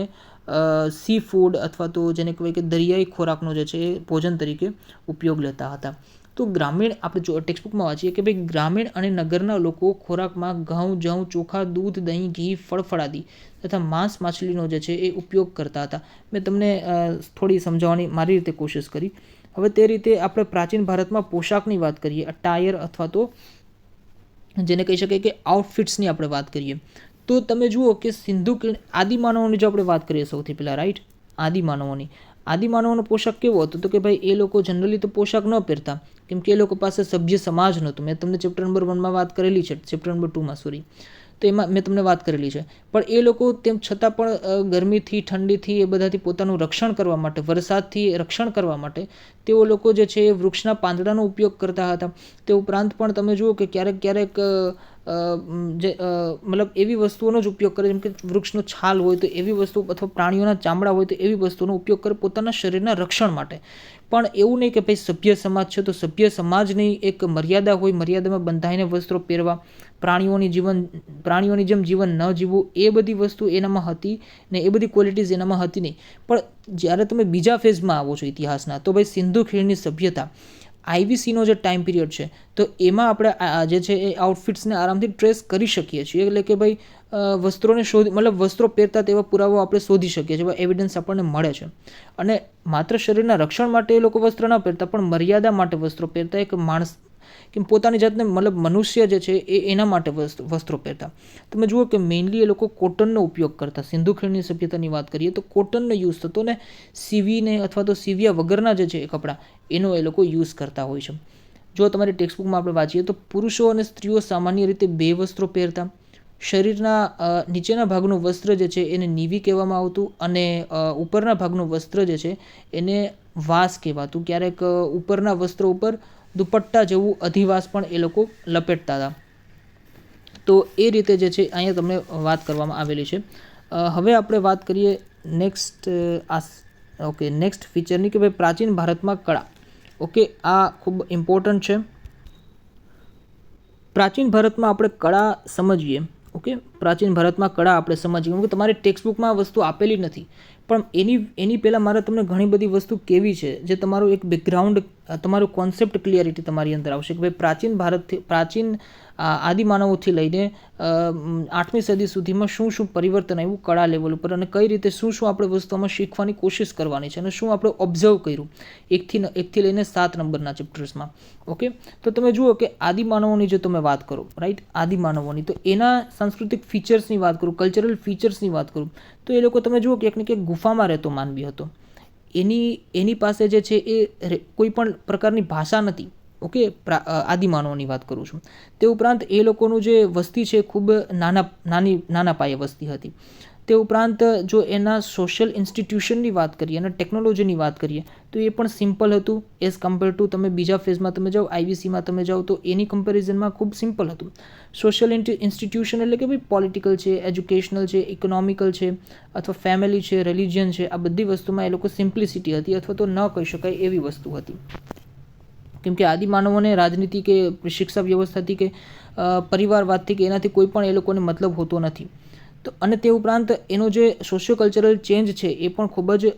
Speaker 1: સી ફૂડ અથવા તો જેને કહેવાય કે દરિયાઈ ખોરાકનો જે છે એ ભોજન તરીકે ઉપયોગ લેતા હતા. તો ગ્રામીણ આપણે જો ટેક્સ્ટબુકમાં વાંચીએ કે ભાઈ ગ્રામીણ અને નગરના લોકો ખોરાકમાં ઘઉં, જવ, ચોખા, દૂધ, દહીં, ઘી, ફળફળાદી તથા માંસ માછલીનો જે છે એ ઉપયોગ કરતા હતા. મેં તમને થોડી સમજાવવાની મારી રીતે કોશિશ કરી. હવે તે રીતે આપણે પ્રાચીન ભારતમાં પોશાકની વાત કરીએ, અટાયર અથવા તો જેને કહી શકાય કે આઉટફિટ્સની આપણે વાત કરીએ તો તમે જુઓ કે સિંધુ આદિમાનવોની જો આપણે વાત કરીએ સૌથી પહેલાં, રાઈટ, આદિમાનવોનો પોશાક કેવો હતો તો કે ભાઈ એ લોકો જનરલી તો પોશાક ન પહેરતા, કેમ કે એ લોકો પાસે સભ્ય સમાજ નહોતો. મેં તમને ચેપ્ટર નંબર 1માં વાત કરેલી છે, ચેપ્ટર નંબર 2માં સોરી. તો એમાં મેં તમને વાત કરેલી છે. પણ એ લોકો તેમ છતાં પણ ગરમીથી, ઠંડીથી એ બધાથી પોતાનું રક્ષણ કરવા માટે, વરસાદથી રક્ષણ કરવા માટે તેઓ લોકો જે છે એ વૃક્ષના પાંદડાનો ઉપયોગ કરતા હતા. તે ઉપરાંત પણ તમે જુઓ કે ક્યારેક મતલબ એવી વસ્તુઓનો જ ઉપયોગ કરે, જેમ કે વૃક્ષનો છાલ હોય તો એવી વસ્તુ, અથવા પ્રાણીઓના ચામડા હોય તો એવી વસ્તુનો ઉપયોગ કરે પોતાના શરીરના રક્ષણ માટે. પણ એવું નહીં કે ભાઈ સભ્ય સમાજ છે તો સભ્ય સમાજની એક મર્યાદા હોય, મર્યાદામાં બંધાઈને વસ્ત્રો પહેરવા, પ્રાણીઓની જેમ જીવન ન જીવવું, એ બધી વસ્તુ એનામાં હતી ને, એ બધી ક્વોલિટીઝ એનામાં હતી નહીં. પણ જ્યારે તમે બીજા ફેઝમાં આવો છો ઇતિહાસના, તો ભાઈ સિંધુ ખીણની સભ્યતા, IVCનો જે ટાઈમ પીરિયડ છે, તો એમાં આપણે જે છે એ આઉટફિટ્સને આરામથી ટ્રેસ કરી શકીએ છીએ. એટલે કે ભાઈ વસ્ત્રોને વસ્ત્રો પહેરતા તેવા પુરાવો આપણે શોધી શકીએ છીએ, એવિડન્સ આપણને મળે છે. અને માત્ર શરીરના રક્ષણ માટે એ લોકો વસ્ત્ર ન પહેરતા, પણ મર્યાદા માટે વસ્ત્રો પહેરતા. એક માણસ કે પોતાની જાતને મનુષ્ય જે છે એના માટે વસ્ત્રો પહેરતા. તમે જુઓ કે મેઇનલી એ લોકો કોટનનો ઉપયોગ કરતા. સિંધુ ખીણની સભ્યતાની વાત કરીએ તો કોટનનો યુઝ થતો, ને સીવીને અથવા તો સીવ્યા વગરના જે છે એ કપડાં, એનો એ લોકો યુઝ કરતા હોય છે. જો તમારી ટેક્સ્ટબુકમાં આપણે વાંચીએ તો પુરુષો અને સ્ત્રીઓ સામાન્ય રીતે 2 વસ્ત્રો પહેરતા. શરીરના નીચેના ભાગનું વસ્ત્ર જે છે એને નીવી કહેવામાં આવતું, અને ઉપરના ભાગનું વસ્ત્ર જે છે એને વાસ કહેવાતું. ક્યારેક ઉપરના વસ્ત્રો ઉપર દુપટ્ટા જેવું અધિવાસ પણ એ લોકો લપેટતા હતા. તો એ રીતે જે છે અહીંયા તમને વાત કરવામાં આવેલી છે. હવે આપણે વાત કરીએ નેક્સ્ટ ફીચરની, કે ભાઈ પ્રાચીન ભારતમાં કળા. ઓકે, આ ખૂબ ઇમ્પોર્ટન્ટ છે. પ્રાચીન ભારતમાં આપણે કળા સમજીએ. ઓકે, પ્રાચીન ભારતમાં કળા આપણે સમજીએ. કેમ કે તમારી ટેક્સ્ટબુકમાં આ વસ્તુ આપેલી નથી, પણ એની પહેલાં મારે તમને ઘણી બધી વસ્તુ કેવી છે, જે તમારું એક બેકગ્રાઉન્ડ, તમારું કોન્સેપ્ટ ક્લિયરિટી તમારી અંદર આવશે કે ભાઈ પ્રાચીન આદિમાનવોથી લઈને 8મી સદી સુધીમાં શું પરિવર્તન આવ્યું કળા લેવલ ઉપર, અને કઈ રીતે શું આપણે વસ્તુઓમાં શીખવાની કોશિશ કરવાની છે, અને શું આપણે ઓબ્ઝર્વ કર્યું 1થી લઈને 7 નંબરના ચેપ્ટર્સમાં. ઓકે, તો તમે જુઓ કે આદિમાનવોની જો તમે વાત કરો, રાઈટ, આદિમાનવોની, તો એના સાંસ્કૃતિક ફીચર્સની વાત કરું, કલ્ચરલ ફીચર્સની વાત કરું, તો એ લોકો તમે જુઓ કે એક ગુફામાં રહેતો માનવી હતો. એની પાસે જે છે એ કોઈ પણ પ્રકારની ભાષા નથી. ઓકે, આદિમાનવોની વાત કરું છું. તે ઉપરાંત એ લોકોનું જે વસ્તી છે ખૂબ નાના પાયે વસ્તી હતી. તે ઉપરાંત જો એના સોશિયલ ઇન્સ્ટિટ્યુશનની વાત કરીએ અને ટેકનોલોજીની વાત કરીએ તો એ પણ સિમ્પલ હતું એઝ કમ્પેર ટુ તમે બીજા ફેઝમાં તમે જાઓ, IVCમાં તમે જાઓ તો એની કમ્પેરિઝનમાં ખૂબ સિમ્પલ હતું. સોશિયલ ઇન્સ્ટિટ્યુશન એટલે કે ભાઈ પોલિટિકલ છે, એજ્યુકેશનલ છે, ઇકોનોમિકલ છે, અથવા ફેમિલી છે, રિલિજન છે, આ બધી વસ્તુમાં એ લોકો સિમ્પ્લિસિટી હતી, અથવા તો ન કહી શકાય એવી વસ્તુ હતી. કેમ કે આદિમાનવોને રાજનીતિ કે શિક્ષા વ્યવસ્થાથી કે પરિવારવાદથી કે એનાથી કોઈ પણ એ લોકોને મતલબ હોતો નથી. તો અને તે ઉપરાંત એનો જે સોશિયો કલ્ચરલ ચેન્જ છે એ પણ ખૂબ જ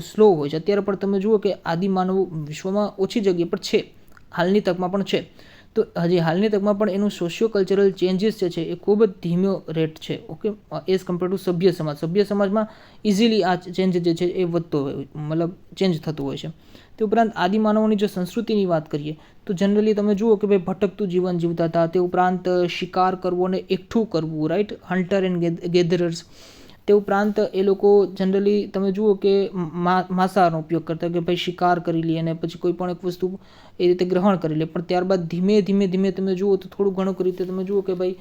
Speaker 1: સ્લો હોય છે. અત્યારે પણ તમે જુઓ કે આદિમાનવો વિશ્વમાં ઓછી જગ્યાએ પણ છે, હાલની તકમાં પણ છે. તો હજી હાલની તકમાં પણ એનું સોશિયો કલ્ચરલ ચેન્જીસ જે છે એ ખૂબ જ ધીમો રેટ છે. ઓકે, એઝ કમ્પેર ટુ સભ્ય સમાજમાં ઇઝીલી આ ચેન્જ જે છે એ વધતો હોય, ચેન્જ થતું હોય છે. તે ઉપરાંત આદિમાનવોની જો સંસ્કૃતિની વાત કરીએ તો જનરલી તમે જુઓ કે ભાઈ ભટકતું જીવન જીવતા હતા. તે ઉપરાંત શિકાર કરવો અને એકઠું કરવું, રાઈટ, હન્ટર એન્ડ ગેધરર્સ. તે ઉપરાંત એ લોકો જનરલી તમે જુઓ કે માંસાહારનો ઉપયોગ કરતા, કે ભાઈ શિકાર કરી લે અને પછી કોઈ પણ એક વસ્તુ એ રીતે ગ્રહણ કરી લે, પણ ત્યારબાદ ધીમે તમે જુઓ તો થોડું ઘણું રીતે તમે જુઓ કે ભાઈ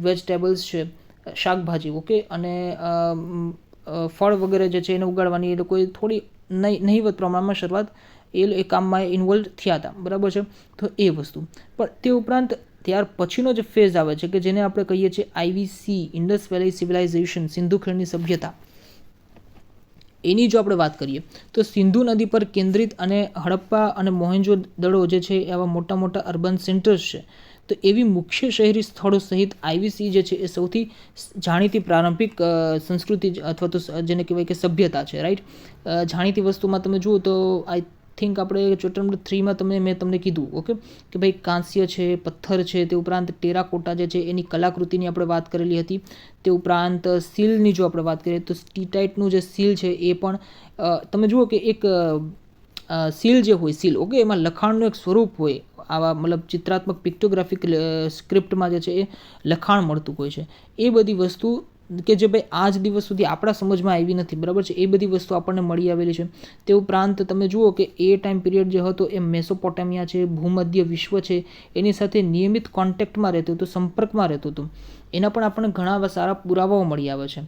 Speaker 1: વેજીટેબલ્સ છે, શાકભાજી, ઓકે, અને ફળ વગેરે જે છે એને ઉગાડવાની એ લોકોએ થોડી નહીવત પ્રમાણમાં શરૂઆત એ કામમાં ઇન્વોલ્વ થયા હતા, બરાબર છે. તો એ વસ્તુ પણ તે ઉપરાંત ત્યાર પછીનો જે ફેઝ આવે છે કે જેને આપણે કહીએ છીએ IVC, ઇન્ડસ વેલી સિવિલાઇઝેશન, સિંધુ ખીણની સભ્યતા. એની જો આપણે વાત કરીએ તો સિંધુ નદી પર કેન્દ્રિત અને હડપ્પા અને મોહેન્જો દડો જે છે એવા મોટા અર્બન સેન્ટર્સ છે. તો એવી મુખ્ય શહેરી સ્થળો સહિત IVC જે છે એ સૌથી જાણીતી પ્રારંભિક સંસ્કૃતિ અથવા તો જેને કહેવાય કે સભ્યતા છે, રાઈટ. જાણીતી વસ્તુમાં તમે જુઓ તો આઈ થિંક આપણે ચેપ્ટર નંબર 3માં મેં તમને કીધું, ઓકે, કે ભાઈ કાંસ્ય છે, પથ્થર છે, તે ઉપરાંત ટેરાકોટા જે છે એની કલાકૃતિની આપણે વાત કરેલી હતી. તે ઉપરાંત સીલની જો આપણે વાત કરીએ તો સ્ટીટાઇટનું જે સીલ છે એ પણ તમે જુઓ કે એક સીલ જે હોય, સીલ, ઓકે, એમાં લખાણનું એક સ્વરૂપ હોય, આવા ચિત્રાત્મક પિક્ટોગ્રાફિક સ્ક્રિપ્ટમાં જે છે એ લખાણ મળતું હોય છે. એ બધી વસ્તુ કે જે ભાઈ આજ દિવસ સુધી આપણા સમજમાં આવી નથી, બરાબર છે, એ બધી વસ્તુ આપણને મળી આવેલી છે. તે ઉપરાંત તમે જુઓ કે એ ટાઈમ પીરિયડ જે હતો એ મેસોપોટેમિયા છે, ભૂમધ્ય વિશ્વ છે, એની સાથે નિયમિત કોન્ટેક્ટમાં રહેતું હતું, સંપર્કમાં રહેતું હતું. એના પણ આપણને ઘણા સારા પુરાવાઓ મળી આવે છે.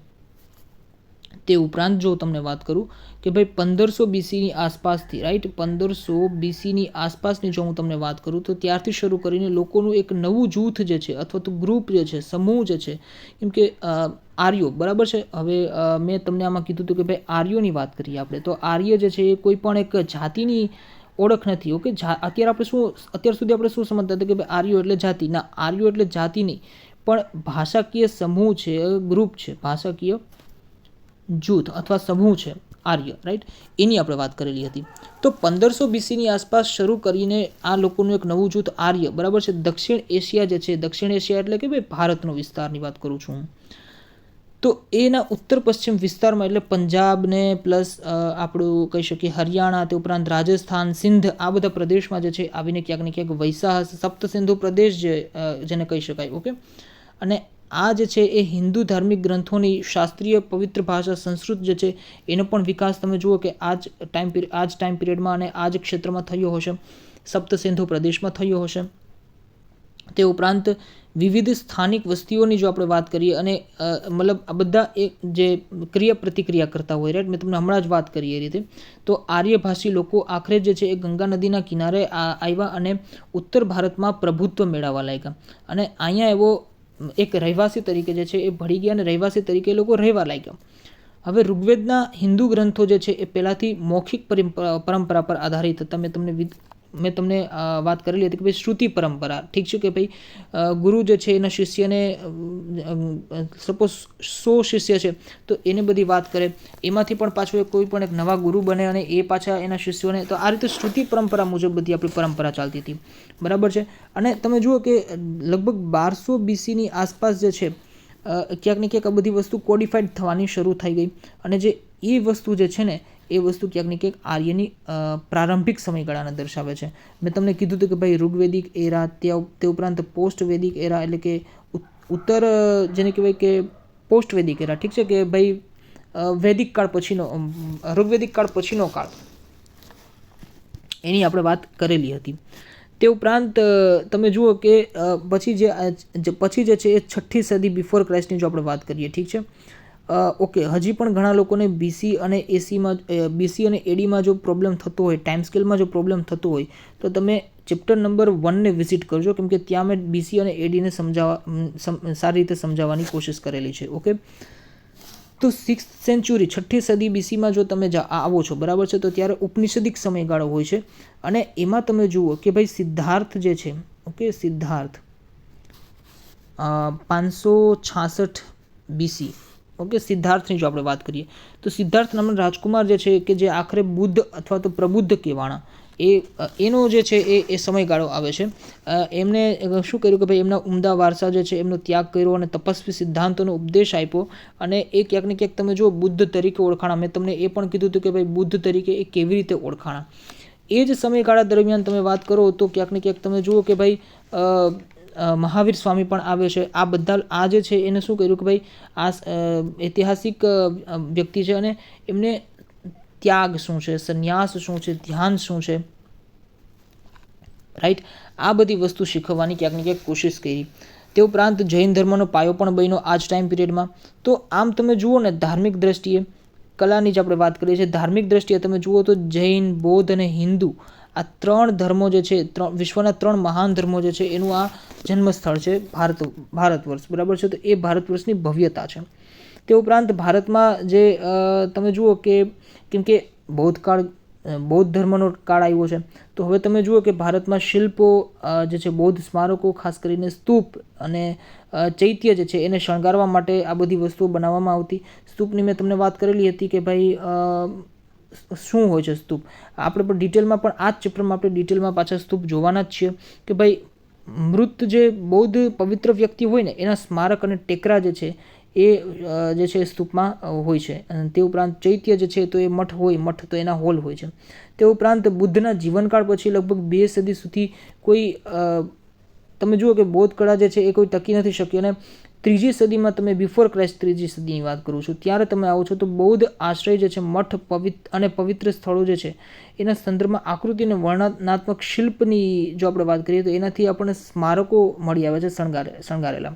Speaker 1: તે ઉપરાંત જો તમને વાત કરું કે ભાઈ 1500 BCની આસપાસથી, રાઈટ, 1500 BCની આસપાસની જો હું તમને વાત કરું તો ત્યારથી શરૂ કરીને લોકોનું એક નવું જૂથ જે છે અથવા તો ગ્રુપ જે છે, સમૂહ જે છે, કેમ કે આર્યો, બરાબર છે. હવે મેં તમને આમાં કીધું હતું કે ભાઈ આર્યોની વાત કરીએ આપણે, તો આર્ય જે છે એ કોઈ પણ એક જાતિની ઓળખ નથી. ઓકે, અત્યારે સુધી આપણે શું સમજતા હતા કે ભાઈ આર્યો એટલે જાતિ. ના, આર્યો એટલે જાતિ નહીં, પણ ભાષાકીય સમૂહ છે, ગ્રુપ છે, ભાષાકીય જૂથ અથવા સમૂહ છે આર્ય, રાઈટ, એની આપણે વાત કરેલી હતી. તો 1500 BCની આસપાસ શરૂ કરીને આ લોકોનું એક નવું જૂથ આર્ય, બરાબર છે, દક્ષિણ એશિયા જે છે, દક્ષિણ એશિયા એટલે કે ભાઈ ભારતનો વિસ્તારની વાત કરું છું હું, તો એના ઉત્તર પશ્ચિમ વિસ્તારમાં એટલે પંજાબ ને પ્લસ આપણું કહી શકીએ હરિયાણા, તે ઉપરાંત રાજસ્થાન, સિંધ, આ બધા પ્રદેશમાં જે છે આવીને ક્યાંક ને ક્યાંક વૈશાહ સપ્તસિંધુ પ્રદેશ જેને કહી શકાય. ઓકે, અને આ જે છે એ હિન્દુ ધાર્મિક ગ્રંથોની શાસ્ત્રીય પવિત્ર ભાષા સંસ્કૃત જે છે એનો પણ વિકાસ તમે જુઓ કે આ જ ટાઈમ પીરિયડમાં અને આ જ ક્ષેત્રમાં થયો હશે, સપ્તસિંધુ પ્રદેશમાં થયો હશે. તે ઉપરાંત વિવિધ સ્થાનિક વસ્તીઓની જો આપણે વાત કરીએ અને મતલબ આ બધા એક જે ક્રિયા પ્રતિક્રિયા કરતા હોય, રાઈટ, મેં તમને હમણાં જ વાત કરી એ રીતે, તો આર્યભાષી લોકો આખરે જે છે એ ગંગા નદીના કિનારે આવ્યા અને ઉત્તર ભારતમાં પ્રભુત્વ મેળવવા લાગ્યા. અને અહીંયા એવો એક રહેવાસી તરીકે જે છે એ ભળી ગયા અને રહેવાસી તરીકે એ લોકો રહેવા લાગ્યા. હવે ઋગ્વેદના હિન્દુ ગ્રંથો જે છે એ પહેલાંથી મૌખિક પરંપરા પર આધારિત હતા. મેં તમને વાત કરેલી હતી કે ભાઈ શ્રુતિ પરંપરા, ઠીક છે, કે ભાઈ ગુરુ જે છે એના શિષ્યને સપોઝ 100 શિષ્ય છે તો એને બધી વાત કરે, એમાંથી પણ પાછો કોઈ પણ એક નવા ગુરુ બને અને એ પાછા એના શિષ્યોને, તો આ રીતે શ્રુતિ પરંપરા મુજબ બધી આપણી પરંપરા ચાલતી હતી, બરાબર છે. અને તમે જુઓ કે લગભગ 1200 BCની આસપાસ જે છે ક્યાંક ને ક્યાંક આ બધી વસ્તુ કોડિફાઈડ થવાની શરૂ થઈ ગઈ. અને જે એ વસ્તુ જે છે ને એ વસ્તુ ક્યાંક ને ક્યાંક આર્યની પ્રારંભિક સમયગાળાને દર્શાવે છે. મેં તમને કીધું હતું કે ભાઈ ઋગ્વેદિક એરા, તે ઉપરાંત પોસ્ટ વેદિક એરા એટલે કે ઉત્તર જેને કહેવાય કે પોસ્ટ વેદિક એરા, ઠીક છે, કે ભાઈ વૈદિક કાળ પછીનો, ઋગ્વેદિક કાળ પછીનો કાળ, એની આપણે વાત કરેલી હતી. તે ઉપરાંત તમે જુઓ કે પછી જે છે એ 6ઠ્ઠી સદી બિફોર ક્રાઇસ્ટની જો આપણે વાત કરીએ, ઠીક છે. ઓકે, હજી પણ ઘણા લોકોને BC અને ADમાં જો પ્રોબ્લેમ થતો હોય, ટાઈમ સ્કેલમાં જો પ્રોબ્લેમ થતો હોય તો તમે ચેપ્ટર નંબર 1ને વિઝિટ કરજો, કેમ કે ત્યાં મેં BC અને ADને સારી રીતે સમજાવવાની કોશિશ કરેલી છે. ઓકે, તો 6th સેન્ચુરી, 6ઠ્ઠી સદી BCમાં જો તમે આવો છો, બરાબર છે, તો ત્યારે ઉપનિષદિક સમયગાળો હોય છે. અને એમાં તમે જુઓ કે ભાઈ સિદ્ધાર્થ જે છે, ઓકે, સિદ્ધાર્થ 566 BC, ઓકે, સિદ્ધાર્થની જો આપણે વાત કરીએ તો સિદ્ધાર્થ નામનો રાજકુમાર જે છે કે જે આખરે બુદ્ધ અથવા તો પ્રબુદ્ધ કહેવાણા, એનો જે છે એ સમયગાળો આવે છે. એમને શું કર્યું કે ભાઈ એમના ઉમદા વારસા જે છે એમનો ત્યાગ કર્યો અને તપસ્વી સિદ્ધાંતોનો ઉપદેશ આપ્યો. અને એ ક્યાંક ને ક્યાંક તમે જુઓ બુદ્ધ તરીકે ઓળખાણા. મેં તમને એ પણ કીધું હતું કે ભાઈ બુદ્ધ તરીકે એ કેવી રીતે ઓળખાણા. એ જ સમયગાળા દરમિયાન તમે વાત કરો તો ક્યાંક ને ક્યાંક તમે જુઓ કે ભાઈ મહાવીર સ્વામી પણ આવે છે. આ બધા આ જે છે એને શું કર્યું કે ભાઈ આ ઐતિહાસિક વ્યક્તિ છે અને એમને ત્યાગ શું છે, સંન્યાસ શું છે, ધ્યાન શું છે, રાઈટ, આ બધી વસ્તુ શીખવવાની ક્યાંક ને ક્યાંક કોશિશ કરી. તે ઉપરાંત જૈન ધર્મનો પાયો પણ બન્યો આ જ ટાઈમ પીરિયડમાં. તો આમ તમે જુઓ ને ધાર્મિક દ્રષ્ટિએ, કલાની જ આપણે વાત કરીએ છીએ, ધાર્મિક દ્રષ્ટિએ તમે જુઓ તો જૈન, બૌદ્ધ અને હિન્દુ આ 3 ધર્મો જે છે, વિશ્વના 3 મહાન ધર્મો જે છે એનું આ જન્મસ્થળ છે ભારત વર્ષ, બરાબર છે. તો એ ભારત વર્ષની ભવ્યતા છે. તે ઉપરાંત ભારતમાં જે તમે જુઓ કે કેમ કે બૌદ્ધ ધર્મનો કાળ આવ્યો છે, તો હવે તમે જુઓ કે ભારતમાં શિલ્પો જે છે, બૌદ્ધ સ્મારકો, ખાસ કરીને સ્તૂપ અને ચૈત્ય જે છે એને શણગારવા માટે આ બધી વસ્તુઓ બનાવવામાં આવતી. સ્તૂપની મેં તમને વાત કરેલી હતી કે ભાઈ શું હોય છે સ્તૂપ. આપણે પણ ડિટેલમાં પણ આ જ ચેપ્ટરમાં આપણે ડિટેલમાં પાછા સ્તૂપ જોવાના જ છીએ કે ભાઈ મૃત જે બૌદ્ધ પવિત્ર વ્યક્તિ હોય ને એના સ્મારક અને ટેકરા જે છે એ જે છે સ્તૂપમાં હોય છે. અને તે ઉપરાંત ચૈત્ય જે છે તો એ મઠ તો એના હોલ હોય છે. તે ઉપરાંત બુદ્ધના જીવનકાળ પછી લગભગ 2 સદી સુધી કોઈ તમે જુઓ કે બૌદ્ધ કળા જે છે એ કોઈ ટકી નથી શકી. અને ત્રીજી સદીમાં તમે બિફોર ક્રાઇસ્ટ ત્રીજી સદીની વાત કરું છું ત્યારે તમે આવો છો તો બૌદ્ધ આશ્રય જે છે મઠ અને પવિત્ર સ્થળો જે છે એના સંદર્ભમાં આકૃતિ અને વર્ણનાત્મક શિલ્પની જો આપણે વાત કરીએ તો એનાથી આપણને સ્મારકો મળી આવે છે શણગારેલા.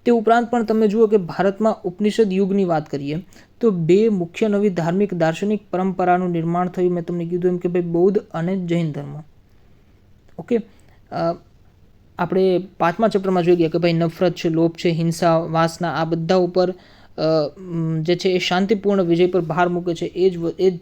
Speaker 1: તે ઉપરાંત પણ તમે જુઓ કે ભારતમાં ઉપનિષદ યુગની વાત કરીએ તો 2 મુખ્ય નવી ધાર્મિક દાર્શનિક પરંપરાનું નિર્માણ થયું. મેં તમને કીધું એમ કે ભાઈ બૌદ્ધ અને જૈન ધર્મ. ઓકે, આપણે 5મા ચેપ્ટરમાં જોઈ ગયા કે ભાઈ નફરત છે, લોભ છે, હિંસા, વાસના, આ બધા ઉપર જે છે એ શાંતિપૂર્ણ વિજય પર ભાર મૂકે છે. એ જ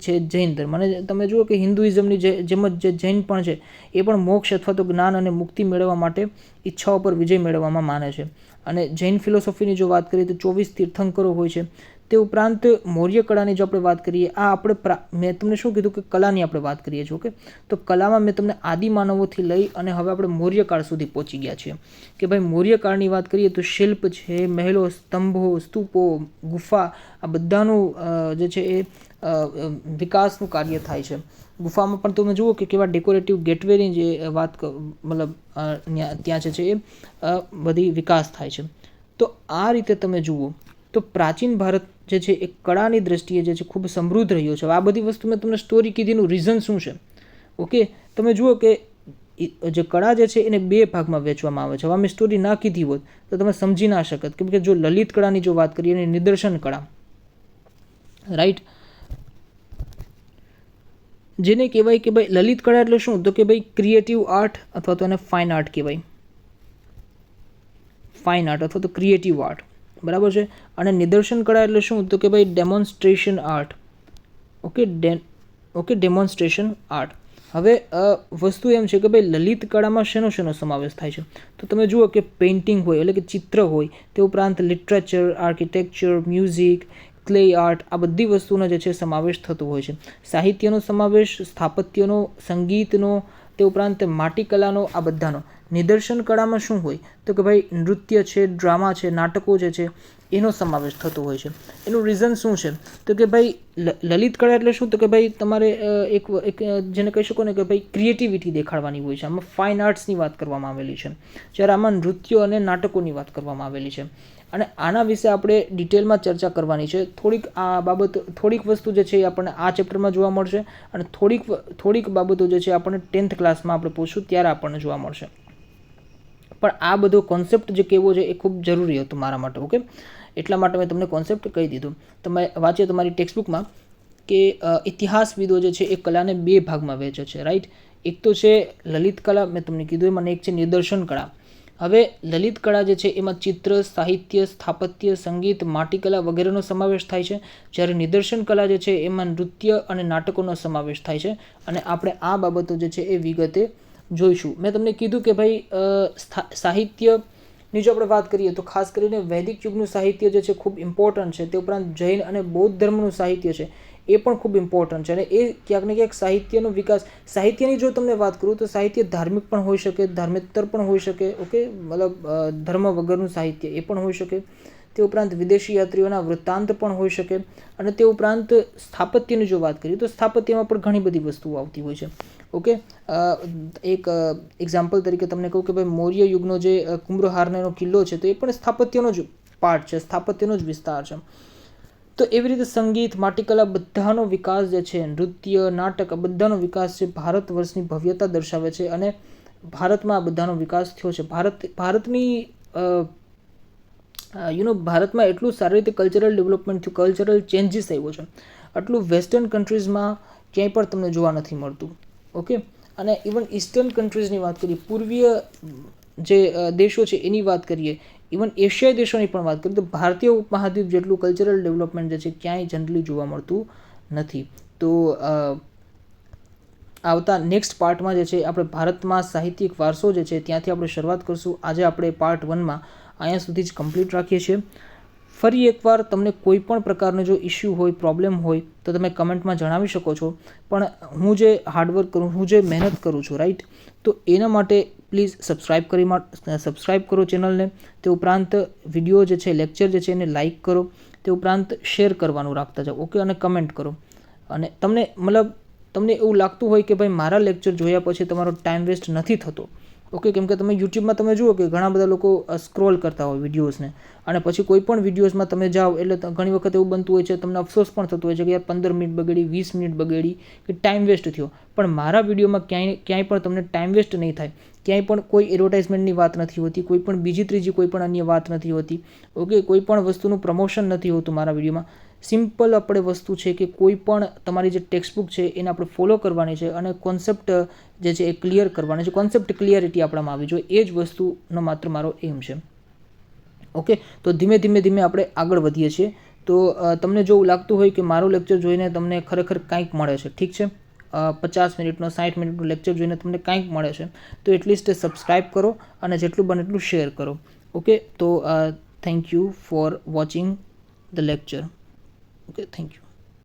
Speaker 1: છે જૈન ધર્મ. અને તમે જુઓ કે હિન્દુઇઝમની જેમ જ જે જૈન પણ છે એ પણ મોક્ષ અથવા તો જ્ઞાન અને મુક્તિ મેળવવા માટે ઈચ્છાઓ પર વિજય મેળવવામાં માને છે. અને જૈન ફિલોસોફીની જો વાત કરીએ તો 24 તીર્થંકરો હોય છે. તે ઉપરાંત મૌર્ય કળાની જો આપણે વાત કરીએ, આ આપણે મેં તમને શું કીધું કે કલાની આપણે વાત કરીએ છીએ. ઓકે, તો કલામાં મેં તમને આદિમાનવોથી લઈ અને હવે આપણે મૌર્ય કાળ સુધી પહોંચી ગયા છીએ કે ભાઈ મૌર્ય કાળની વાત કરીએ તો શિલ્પ છે, મહેલો, સ્તંભો, સ્તૂપો, ગુફા, આ બધાનું જે છે એ વિકાસનું કાર્ય થાય છે. ગુફામાં પણ તમે જુઓ કે કેવા ડેકોરેટિવ ગેટવેની જે વાત મતલબ ત્યાં છે એ બધી વિકાસ થાય છે. તો આ રીતે તમે જુઓ તો પ્રાચીન ભારત જે છે એ કળાની દ્રષ્ટિએ જે છે ખૂબ સમૃદ્ધ રહ્યો છે. આ બધી વસ્તુ મેં તમને સ્ટોરી કીધીનું રીઝન શું છે. ઓકે, તમે જુઓ કે જે કળા જે છે એને 2 ભાગમાં વહેંચવામાં આવે છે. હવે મેં સ્ટોરી ના કીધી હોત તો તમે સમજી ના શકત. કેમ કે જો લલિત કળાની જો વાત કરીએ અને નિદર્શન કળા, રાઈટ, જેને કહેવાય કે ભાઈ લલિત કળા એટલે શું, તો કે ભાઈ ક્રિએટિવ આર્ટ અથવા તો એને ફાઇન આર્ટ કહેવાય. ફાઇન આર્ટ અથવા તો ક્રિએટિવ આર્ટ, બરાબર છે. અને નિદર્શન કળા એટલે શું, તો કે ભાઈ demonstration art. Okay, demonstration art. હવે વસ્તુ એમ છે કે ભાઈ લલિત કળામાં શેનો સમાવેશ થાય છે, તો તમે જુઓ કે પેઇન્ટિંગ હોય એટલે કે ચિત્ર હોય, તે ઉપરાંત literature, architecture, music, clay art, આ બધી વસ્તુનો જે છે સમાવેશ થતો હોય છે. સાહિત્યનો સમાવેશ, સ્થાપત્યનો, સંગીતનો, તે ઉપરાંત માટીકલાનો, આ બધાનો. નિદર્શન કળામાં શું હોય, તો કે ભાઈ નૃત્ય છે, ડ્રામા છે, નાટકો જે છે એનો સમાવેશ થતો હોય છે. એનું રીઝન શું છે, તો કે ભાઈ લલિત કળા એટલે શું, તો કે ભાઈ તમારે એક જેને કહી શકો ને કે ભાઈ ક્રિએટિવિટી દેખાડવાની હોય છે. આમાં ફાઇન આર્ટ્સની વાત કરવામાં આવેલી છે, જ્યારે આમાં નૃત્યો અને નાટકોની વાત કરવામાં આવેલી છે. અને આના વિશે આપણે ડિટેલમાં ચર્ચા કરવાની છે. થોડીક વસ્તુ જે છે એ આપણને આ ચેપ્ટરમાં જોવા મળશે અને થોડીક બાબતો જે છે આપણને 10th ક્લાસમાં આપણે પૂછશું ત્યારે આપણને જોવા મળશે. પણ આ બધો કોન્સેપ્ટ જે કહેવો છે એ ખૂબ જરૂરી હતું મારા માટે. ઓકે, એટલા માટે મેં તમને કોન્સેપ્ટ કહી દીધું. તમે વાંચીએ તમારી ટેક્સ્ટબુકમાં કે ઇતિહાસવિદો જે છે એ કલાને 2 ભાગમાં વહેંચે છે, રાઈટ. એક તો છે લલિત કળા, મેં તમને કીધું એમાં, એક છે નિદર્શન કળા. હવે લલિત કળા જે છે એમાં ચિત્ર, સાહિત્ય, સ્થાપત્ય, સંગીત, માટીકલા વગેરેનો સમાવેશ થાય છે. જ્યારે નિદર્શન કળા જે છે એમાં નૃત્ય અને નાટકોનો સમાવેશ થાય છે. અને આપણે આ બાબતો જે છે એ વિગતે જોઈશું. મેં તમને કીધું કે ભાઈ સાહિત્યની જો આપણે વાત કરીએ તો ખાસ કરીને વૈદિક યુગનું સાહિત્ય જે છે ખૂબ ઇમ્પોર્ટન્ટ છે. તે ઉપરાંત જૈન અને બૌદ્ધ ધર્મનું સાહિત્ય છે એ પણ ખૂબ ઇમ્પોર્ટન્ટ છે. અને એ ક્યાંક ને ક્યાંક સાહિત્યનો વિકાસ, સાહિત્યની જો તમને વાત કરું તો સાહિત્ય ધાર્મિક પણ હોઈ શકે, ધાર્મેતર પણ હોઈ શકે. ઓકે, મતલબ ધર્મ વગરનું સાહિત્ય એ પણ હોઈ શકે. તે ઉપરાંત વિદેશી યાત્રીઓના વૃત્તાંત પણ હોઈ શકે. અને તે ઉપરાંત સ્થાપત્યની જો વાત કરીએ તો સ્થાપત્યમાં પણ ઘણી બધી વસ્તુઓ આવતી હોય છે. ઓકે, એક એક્ઝામ્પલ તરીકે તમને કહું કે ભાઈ મૌર્ય યુગનો જે કુંભ્રહારનો કિલ્લો છે તો એ પણ સ્થાપત્યનો જ પાર્ટ છે, સ્થાપત્યનો જ વિસ્તાર છે. તો એવી રીતે સંગીત, માટીકલા બધાનો વિકાસ જે છે, નૃત્ય, નાટક, આ બધાનો વિકાસ છે ભારત વર્ષની ભવ્યતા દર્શાવે છે. અને ભારતમાં આ બધાનો વિકાસ થયો છે. ભારતની ભારતમાં એટલું સારી રીતે કલ્ચરલ ડેવલપમેન્ટ થયું, કલ્ચરલ ચેન્જીસ આવ્યો છે, આટલું વેસ્ટર્ન કન્ટ્રીઝમાં ક્યાંય પણ તમને જોવા નથી મળતું. ઓકે, અને ઇવન ઈસ્ટર્ન કન્ટ્રીઝની વાત કરીએ, પૂર્વીય જે દેશો છે એની વાત કરીએ, ઇવન એશિયાઈ દેશોની પણ વાત કરીએ તો ભારતીય ઉપમહાદ્વીપ જેટલું કલ્ચરલ ડેવલપમેન્ટ જે છે ક્યાંય જનરલી જોવા મળતું નથી. તો આવતા નેક્સ્ટ પાર્ટમાં જે છે આપણે ભારતમાં સાહિત્યિક વારસો જે છે ત્યાંથી આપણે શરૂઆત કરશું. આજે આપણે પાર્ટ 1માં અહીંયા સુધી જ કમ્પ્લીટ રાખીએ છીએ. ફરી એકવાર તમને કોઈ પણ પ્રકારનો જો ઇસ્યુ હોય, પ્રોબ્લેમ હોય તો તમે કમેન્ટમાં જણાવી શકો છો. પણ હું જે હાર્ડવર્ક કરું, હું જે મહેનત કરું છું, રાઈટ, તો એના માટે પ્લીઝ સબસ્ક્રાઈબ કરો ચેનલને. તે ઉપરાંત વિડીયો જે છે, લેક્ચર જે છે એને લાઇક કરો. તે ઉપરાંત શેર કરવાનું રાખતા જાઓ. ઓકે, અને કમેન્ટ કરો. અને તમને એવું લાગતું હોય કે ભાઈ મારા લેક્ચર જોયા પછી તમારો ટાઈમ વેસ્ટ નથી થતો, ઓકે, કેમ કે તમે યુટ્યુબમાં તમે જુઓ કે ઘણા બધા લોકો સ્ક્રોલ કરતા હોય વિડીયોઝને, અને પછી કોઈ પણ વિડીયોઝમાં તમે જાઓ એટલે ઘણી વખત એવું બનતું હોય છે, તમને અફસોસ પણ થતો હોય છે કે યાર 15 મિનિટ બગડી, 20 મિનિટ બગડી, કે ટાઈમ વેસ્ટ થયો. પણ મારા વિડીયોમાં ક્યાંય પણ તમને ટાઈમ વેસ્ટ નહીં થાય, ક્યાંય પણ કોઈ એડવર્ટાઇઝમેન્ટની વાત નથી હોતી, કોઈ પણ બીજી ત્રીજી કોઈ પણ અન્ય વાત નથી હોતી. ઓકે, કોઈ પણ વસ્તુનું પ્રમોશન નથી હોતું મારા વિડીયોમાં. સિમ્પલ આપણે વસ્તુ છે કે કોઈ પણ તમારી જે ટેક્સ્ટબુક છે એને આપણે ફોલો કરવાની છે, અને કોન્સેપ્ટ જે છે એ ક્લિયર કરવાની છે. કોન્સેપ્ટ ક્લિયરિટી આપણામાં આવી જોઈએ, એ જ વસ્તુનો માત્ર મારો એમ છે. ઓકે, તો ધીમે ધીમે આપણે આગળ વધીએ છીએ. તો તમને જો લાગતું હોય કે મારું લેક્ચર જોઈને તમને ખરેખર કાંઈક મળે છે, ઠીક છે, 50 મિનિટનો 60 મિનિટનું લેક્ચર જોઈને તમને કાંઈક મળે છે, તો એટલીસ્ટ સબસ્ક્રાઈબ કરો અને જેટલું બને એટલું શેર કરો. ઓકે, તો thank you for watching the lecture. Okay, thank you.